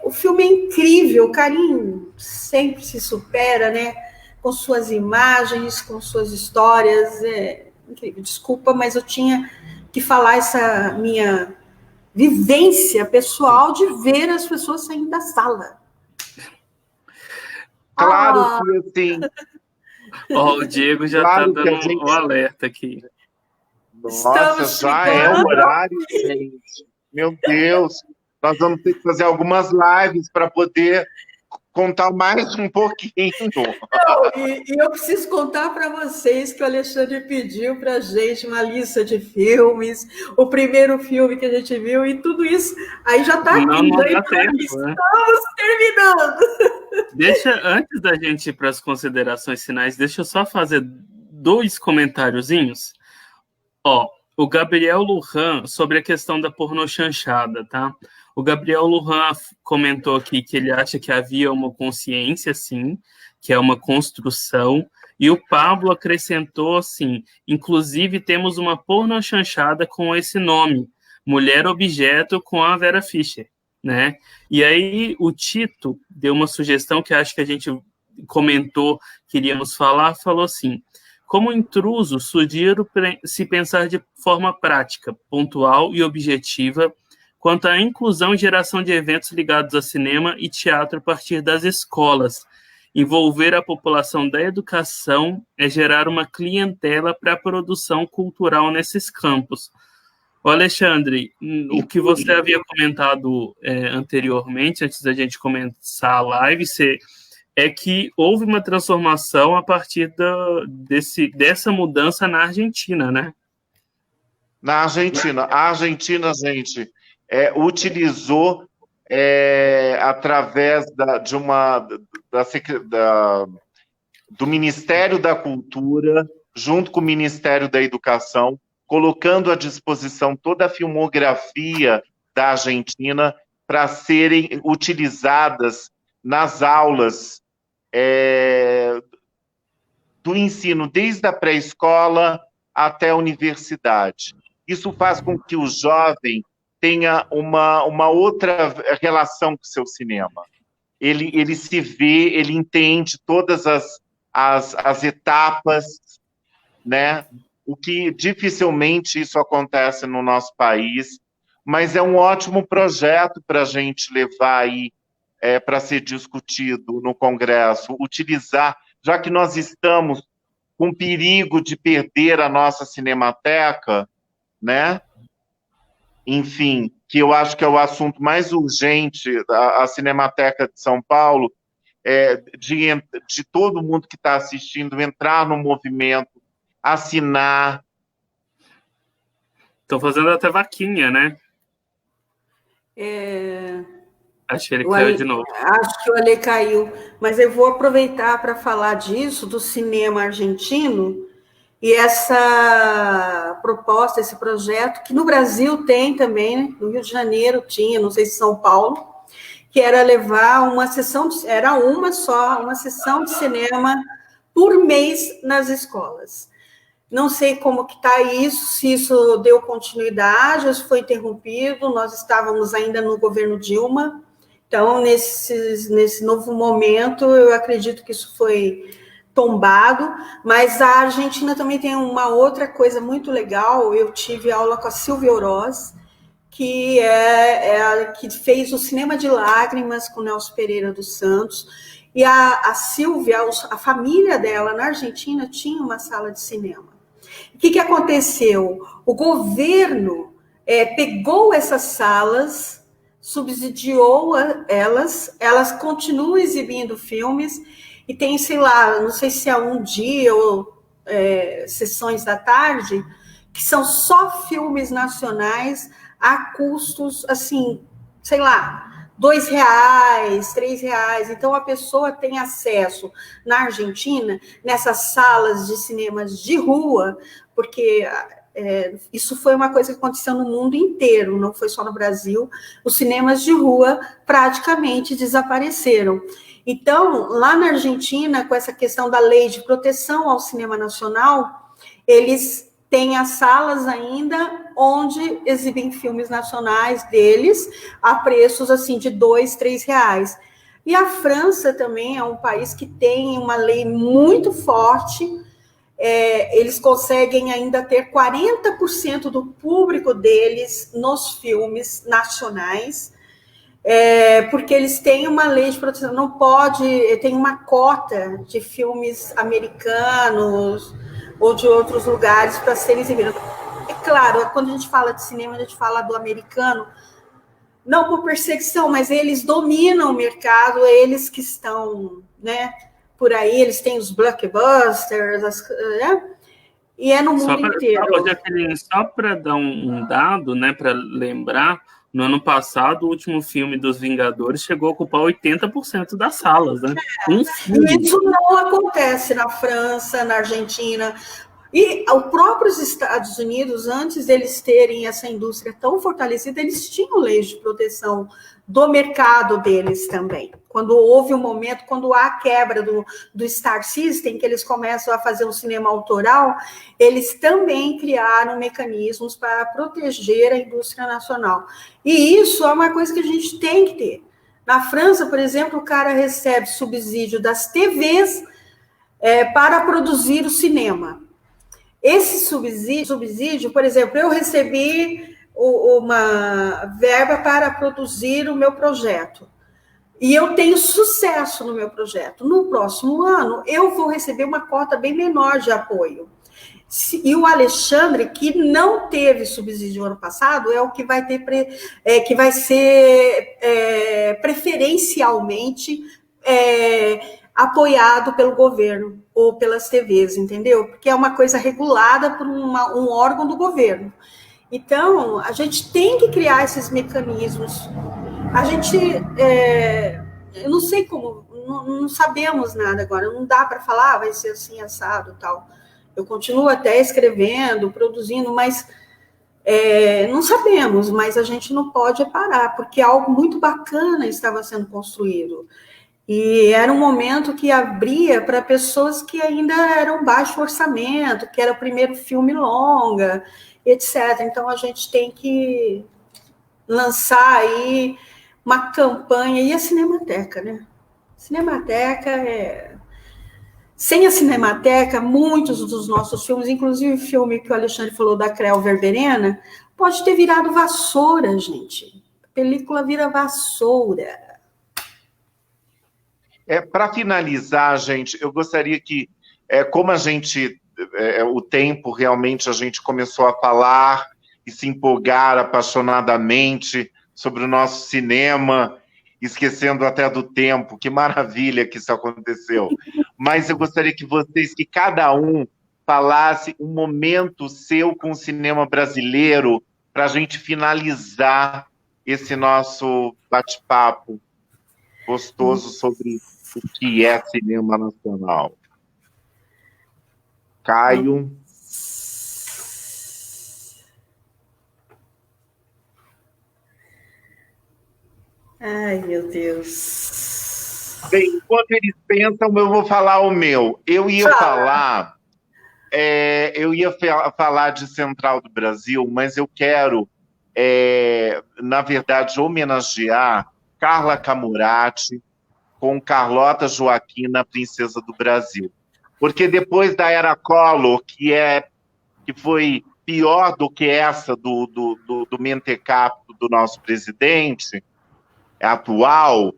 o filme é incrível, o Karim sempre se supera, né? Com suas imagens, com suas histórias, incrível. Desculpa, mas eu tinha que falar essa minha vivência pessoal de ver as pessoas saindo da sala. Claro que assim. O Diego já está dando um alerta aqui. Nossa, já é o horário, gente. Meu Deus, nós vamos ter que fazer algumas lives para poder contar mais um pouquinho. Não, e eu preciso contar para vocês que o Alexandre pediu para a gente uma lista de filmes, o primeiro filme que a gente viu, e tudo isso aí já está aqui. Não dá tempo, né? Estamos terminando. Antes da gente ir para as considerações finais, deixa eu só fazer 2 comentáriozinhos. O Gabriel Lujan, sobre a questão da pornochanchada, tá? O Gabriel Lujan comentou aqui que ele acha que havia uma consciência, sim, que é uma construção, e o Pablo acrescentou assim, inclusive temos uma pornochanchada com esse nome, Mulher Objeto, com a Vera Fischer, né? E aí o Tito deu uma sugestão que acho que a gente comentou, queríamos falar, falou assim: como intruso, sugiro se pensar de forma prática, pontual e objetiva quanto à inclusão e geração de eventos ligados a cinema e teatro a partir das escolas. Envolver a população da educação é gerar uma clientela para a produção cultural nesses campos. Alexandre, o que você havia comentado anteriormente, antes da gente começar a live, é que houve uma transformação a partir dessa mudança na Argentina, né? Na Argentina. A Argentina, gente, utilizou, através do Ministério da Cultura, junto com o Ministério da Educação, colocando à disposição toda a filmografia da Argentina para serem utilizadas nas aulas do ensino, desde a pré-escola até a universidade. Isso faz com que o jovem tenha uma outra relação com o seu cinema. Ele se vê, ele entende todas as etapas, né? O que dificilmente isso acontece no nosso país, mas é um ótimo projeto para a gente levar aí para ser discutido no Congresso, utilizar, já que nós estamos com perigo de perder a nossa cinemateca, né? Enfim, que eu acho que é o assunto mais urgente, a Cinemateca de São Paulo, de todo mundo que está assistindo entrar no movimento, assinar. Estão fazendo até vaquinha, né? Acho que ele caiu de novo. Acho que o Ale caiu, mas eu vou aproveitar para falar disso, do cinema argentino, e essa proposta, esse projeto, que no Brasil tem também, né? No Rio de Janeiro tinha, não sei se São Paulo, que era levar uma sessão, uma sessão de cinema por mês nas escolas. Não sei como que está isso, se isso deu continuidade, ou se foi interrompido, nós estávamos ainda no governo Dilma, então, nesse novo momento, eu acredito que isso foi tombado, mas a Argentina também tem uma outra coisa muito legal. Eu tive aula com a Silvia Oroz, que que fez o Cinema de Lágrimas com Nelson Pereira dos Santos, e a Silvia, a família dela na Argentina tinha uma sala de cinema. O que aconteceu? O governo pegou essas salas, subsidiou elas continuam exibindo filmes, e tem, sei lá, não sei se é um dia ou sessões da tarde, que são só filmes nacionais a custos, assim, sei lá, R$2, R$3. Então, a pessoa tem acesso, na Argentina, nessas salas de cinemas de rua, porque Isso foi uma coisa que aconteceu no mundo inteiro, não foi só no Brasil. Os cinemas de rua praticamente desapareceram. Então, lá na Argentina, com essa questão da lei de proteção ao cinema nacional, eles têm as salas ainda onde exibem filmes nacionais deles a preços assim de R$ 2, R$ 3. E a França também é um país que tem uma lei muito forte. Eles conseguem ainda ter 40% do público deles nos filmes nacionais, porque eles têm uma lei de proteção, não pode, tem uma cota de filmes americanos ou de outros lugares para serem exibidos. É claro, quando a gente fala de cinema, a gente fala do americano, não por perseguição, mas eles dominam o mercado, eles que estão, né, por aí, eles têm os blockbusters, e é no mundo inteiro. Só para dar um dado, né, para lembrar, no ano passado, o último filme dos Vingadores chegou a ocupar 80% das salas, né? E isso não acontece na França, na Argentina. E os próprios Estados Unidos, antes deles terem essa indústria tão fortalecida, eles tinham leis de proteção do mercado deles também. Quando houve um momento, quando há a quebra do Star System, que eles começam a fazer um cinema autoral, eles também criaram mecanismos para proteger a indústria nacional. E isso é uma coisa que a gente tem que ter. Na França, por exemplo, o cara recebe subsídio das TVs para produzir o cinema. Esse subsídio, por exemplo, eu recebi uma verba para produzir o meu projeto. E eu tenho sucesso no meu projeto. No próximo ano, eu vou receber uma cota bem menor de apoio. E o Alexandre, que não teve subsídio ano passado, é o que vai ter, que vai ser preferencialmente apoiado pelo governo ou pelas TVs, entendeu? Porque é uma coisa regulada por um órgão do governo. Então, a gente tem que criar esses mecanismos. A gente, eu não sei como, não sabemos nada agora, não dá para falar, vai ser assim, assado, tal. Eu continuo até escrevendo, produzindo, mas não sabemos, mas a gente não pode parar, porque algo muito bacana estava sendo construído. E era um momento que abria para pessoas que ainda eram baixo orçamento, que era o primeiro filme longa, etc. Então, a gente tem que lançar aí uma campanha. E a Cinemateca, né? Cinemateca Sem a Cinemateca, muitos dos nossos filmes, inclusive o filme que o Alexandre falou da Creu Verberena, pode ter virado vassoura, gente. A película vira vassoura. Para finalizar, gente, eu gostaria que, como a gente, o tempo realmente a gente começou a falar e se empolgar apaixonadamente sobre o nosso cinema, esquecendo até do tempo, que maravilha que isso aconteceu. Mas eu gostaria que cada um falasse um momento seu com o cinema brasileiro para a gente finalizar esse nosso bate-papo gostoso sobre o que é cinema nacional. Caio. Ai, meu Deus. Bem, enquanto eles pensam, eu vou falar o meu. Eu ia falar de Central do Brasil, mas eu quero, na verdade, homenagear Carla Camurati com Carlota Joaquina, Princesa do Brasil. Porque depois da Era Collor, que foi pior do que essa do mentecapto do nosso presidente atual,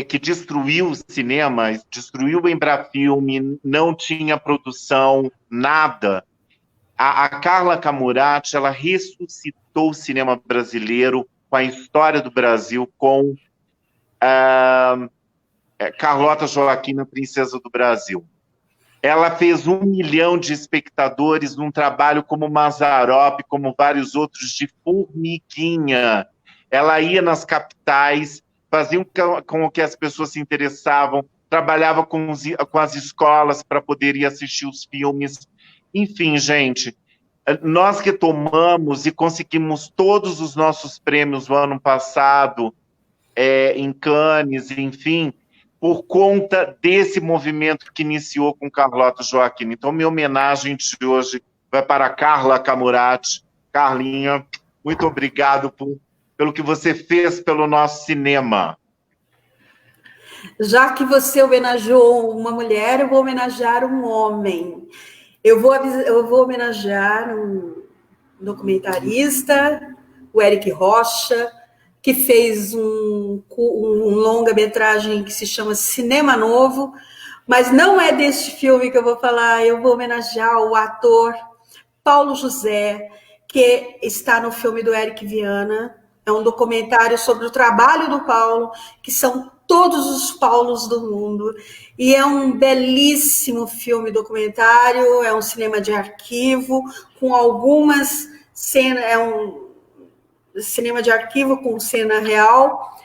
que destruiu o cinema, destruiu o Embrafilme, não tinha produção, nada. A Carla Camurati, ela ressuscitou o cinema brasileiro com a história do Brasil, com Carlota Joaquina, Princesa do Brasil. Ela fez 1 milhão de espectadores num trabalho como Mazzaropi, como vários outros, de formiguinha. Ela ia nas capitais, fazia com que as pessoas se interessavam, trabalhava com as escolas para poder ir assistir os filmes. Enfim, gente, Nós retomamos e conseguimos todos os nossos prêmios no ano passado, em Cannes, enfim, por conta desse movimento que iniciou com Carlota Joaquim. Então, minha homenagem de hoje vai para Carla Camurati. Carlinha, muito obrigado pelo que você fez pelo nosso cinema. Já que você homenageou uma mulher, eu vou homenagear um homem. Eu vou homenagear um documentarista, o Eric Rocha, que fez um longa-metragem que se chama Cinema Novo, mas não é deste filme que eu vou falar. Eu vou homenagear o ator Paulo José, que está no filme do Eric Viana. É um documentário sobre o trabalho do Paulo, que são todos os Paulos do mundo, e é um belíssimo filme documentário, é um cinema de arquivo, com algumas cenas, é um cinema de arquivo com cena real,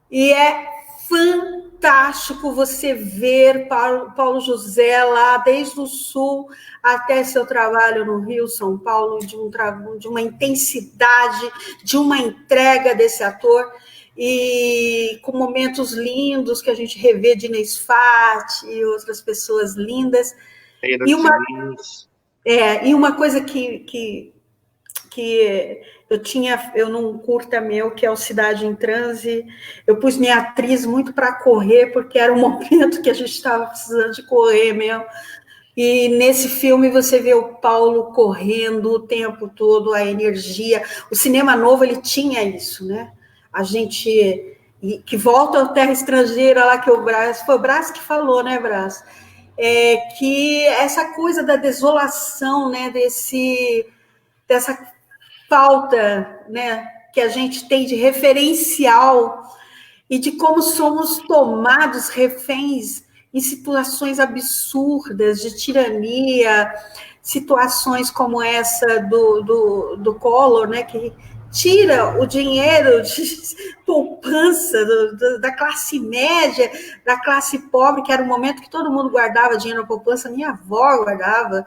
e é fantástico você ver Paulo José lá, desde o Sul até seu trabalho no Rio, São Paulo, de uma intensidade, de uma entrega desse ator, e com momentos lindos que a gente revê de Inês Fati e outras pessoas lindas. E uma coisa que eu num curta meu, que é o Cidade em Transe, eu pus minha atriz muito para correr, porque era um momento que a gente estava precisando de correr mesmo. E nesse filme você vê o Paulo correndo o tempo todo, a energia. O Cinema Novo, ele tinha isso, né? A gente que volta à terra estrangeira lá, que o Brás, foi o Brás que falou, né, Brás? Que essa coisa da desolação, né, dessa falta, né, que a gente tem de referencial e de como somos tomados reféns em situações absurdas de tirania, situações como essa do Collor, né, que tira o dinheiro de poupança da classe média, da classe pobre, que era o momento que todo mundo guardava dinheiro na poupança, minha avó guardava.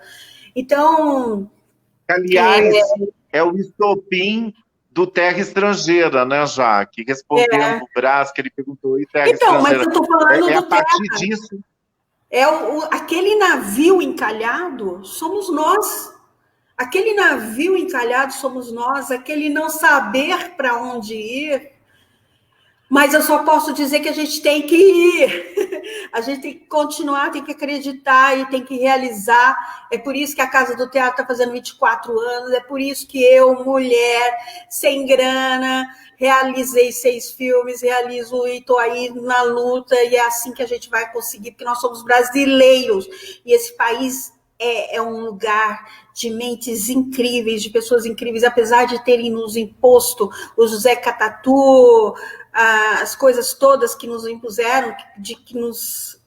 Então... Aliás, é o estopim do Terra Estrangeira, né, Jaque? Respondendo o Brás, que ele perguntou, e Terra Estrangeira? Mas eu estou falando do a partir disso. Aquele navio encalhado somos nós. Aquele navio encalhado somos nós, aquele não saber para onde ir. Mas eu só posso dizer que a gente tem que ir. A gente tem que continuar, tem que acreditar e tem que realizar. É por isso que a Casa do Teatro está fazendo 24 anos, é por isso que eu, mulher, sem grana, realizei 6 filmes, realizo e estou aí na luta, e é assim que a gente vai conseguir, porque nós somos brasileiros, e esse país é um lugar de mentes incríveis, de pessoas incríveis, apesar de terem nos imposto o José Catatu, as coisas todas que nos impuseram, que nos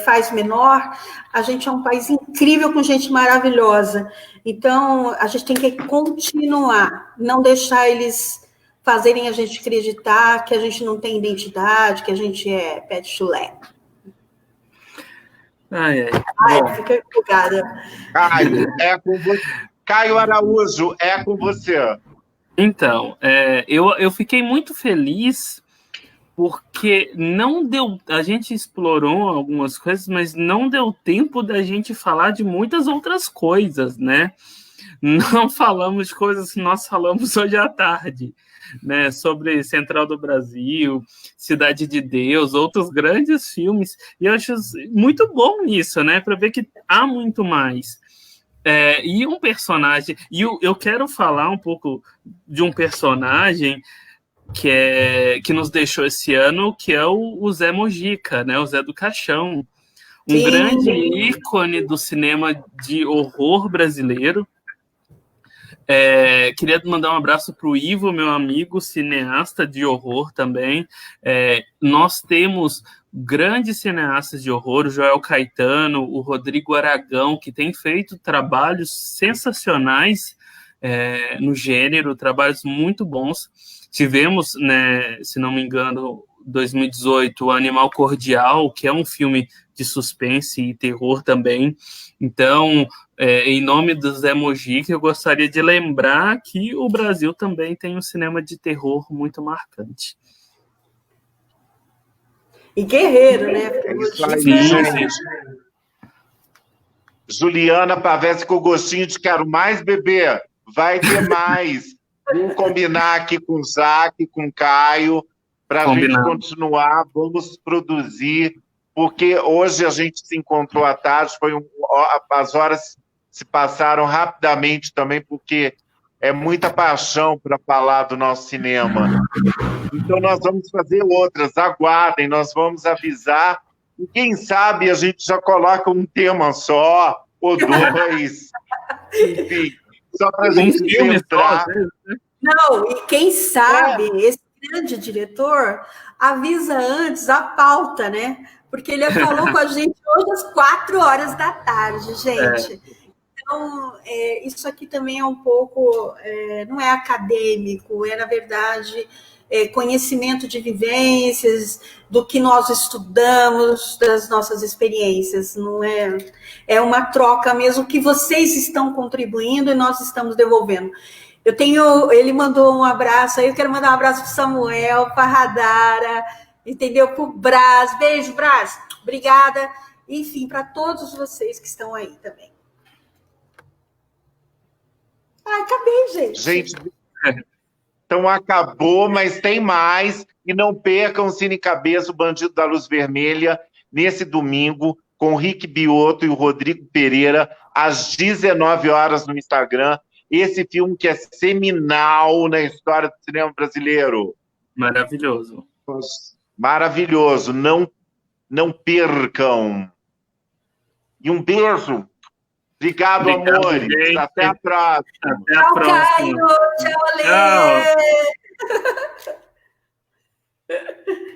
faz menor, a gente é um país incrível com gente maravilhosa. Então, a gente tem que continuar, não deixar eles fazerem a gente acreditar que a gente não tem identidade, que a gente é pé de chulé. Fica empolgada. Caio, é com você. Caio Araújo, é com você. Então, eu fiquei muito feliz porque não deu... A gente explorou algumas coisas, mas não deu tempo da gente falar de muitas outras coisas, né? Não falamos de coisas que nós falamos hoje à tarde, né? Sobre Central do Brasil, Cidade de Deus, outros grandes filmes. E eu acho muito bom isso, né? Para ver que há muito mais. E um personagem... E eu quero falar um pouco de um personagem que nos deixou esse ano, que é o Zé Mojica, né? O Zé do Caixão. Um grande ícone do cinema de horror brasileiro. Queria mandar um abraço para o Ivo, meu amigo, cineasta de horror também. Nós temos grandes cineastas de horror, o Joel Caetano, o Rodrigo Aragão, que tem feito trabalhos sensacionais no gênero, trabalhos muito bons. Tivemos, né, se não me engano, 2018, o Animal Cordial, que é um filme de suspense e terror também. Então, em nome do Zé Mojica, eu gostaria de lembrar que o Brasil também tem um cinema de terror muito marcante. E guerreiro, né? É isso aí, Sim, gente. Juliana Pavese com gostinho de quero mais, bebê. Vai ter mais. Vamos combinar aqui com o Zac, com o Caio, para a gente continuar. Vamos produzir, porque hoje a gente se encontrou à tarde, as horas se passaram rapidamente também, porque é muita paixão para falar do nosso cinema. Então nós vamos fazer outras, aguardem, nós vamos avisar, e quem sabe a gente já coloca um tema só, ou dois, enfim, só para a gente entrar. Não, e quem sabe, esse grande diretor avisa antes a pauta, né? Porque ele falou com a gente hoje às 4 horas da tarde, gente. Então, isso aqui também é um pouco, não é acadêmico, na verdade, conhecimento de vivências, do que nós estudamos, das nossas experiências, não é? É uma troca mesmo que vocês estão contribuindo e nós estamos devolvendo. Ele mandou um abraço aí, eu quero mandar um abraço para o Samuel, para a Radara, entendeu? Para o Brás, beijo, Brás, obrigada, enfim, para todos vocês que estão aí também. Acabei, gente. Gente, então acabou, mas tem mais, e não percam o Cine Cabeça, o Bandido da Luz Vermelha, nesse domingo, com o Rick Biotto e o Rodrigo Pereira, às 19 horas no Instagram. Esse filme que é seminal na história do cinema brasileiro. Maravilhoso. Maravilhoso. Não percam. E um beijo. Obrigado, amores. Gente. Até a próxima. Até a próxima. Caio. Tchau, Lê. Tchau.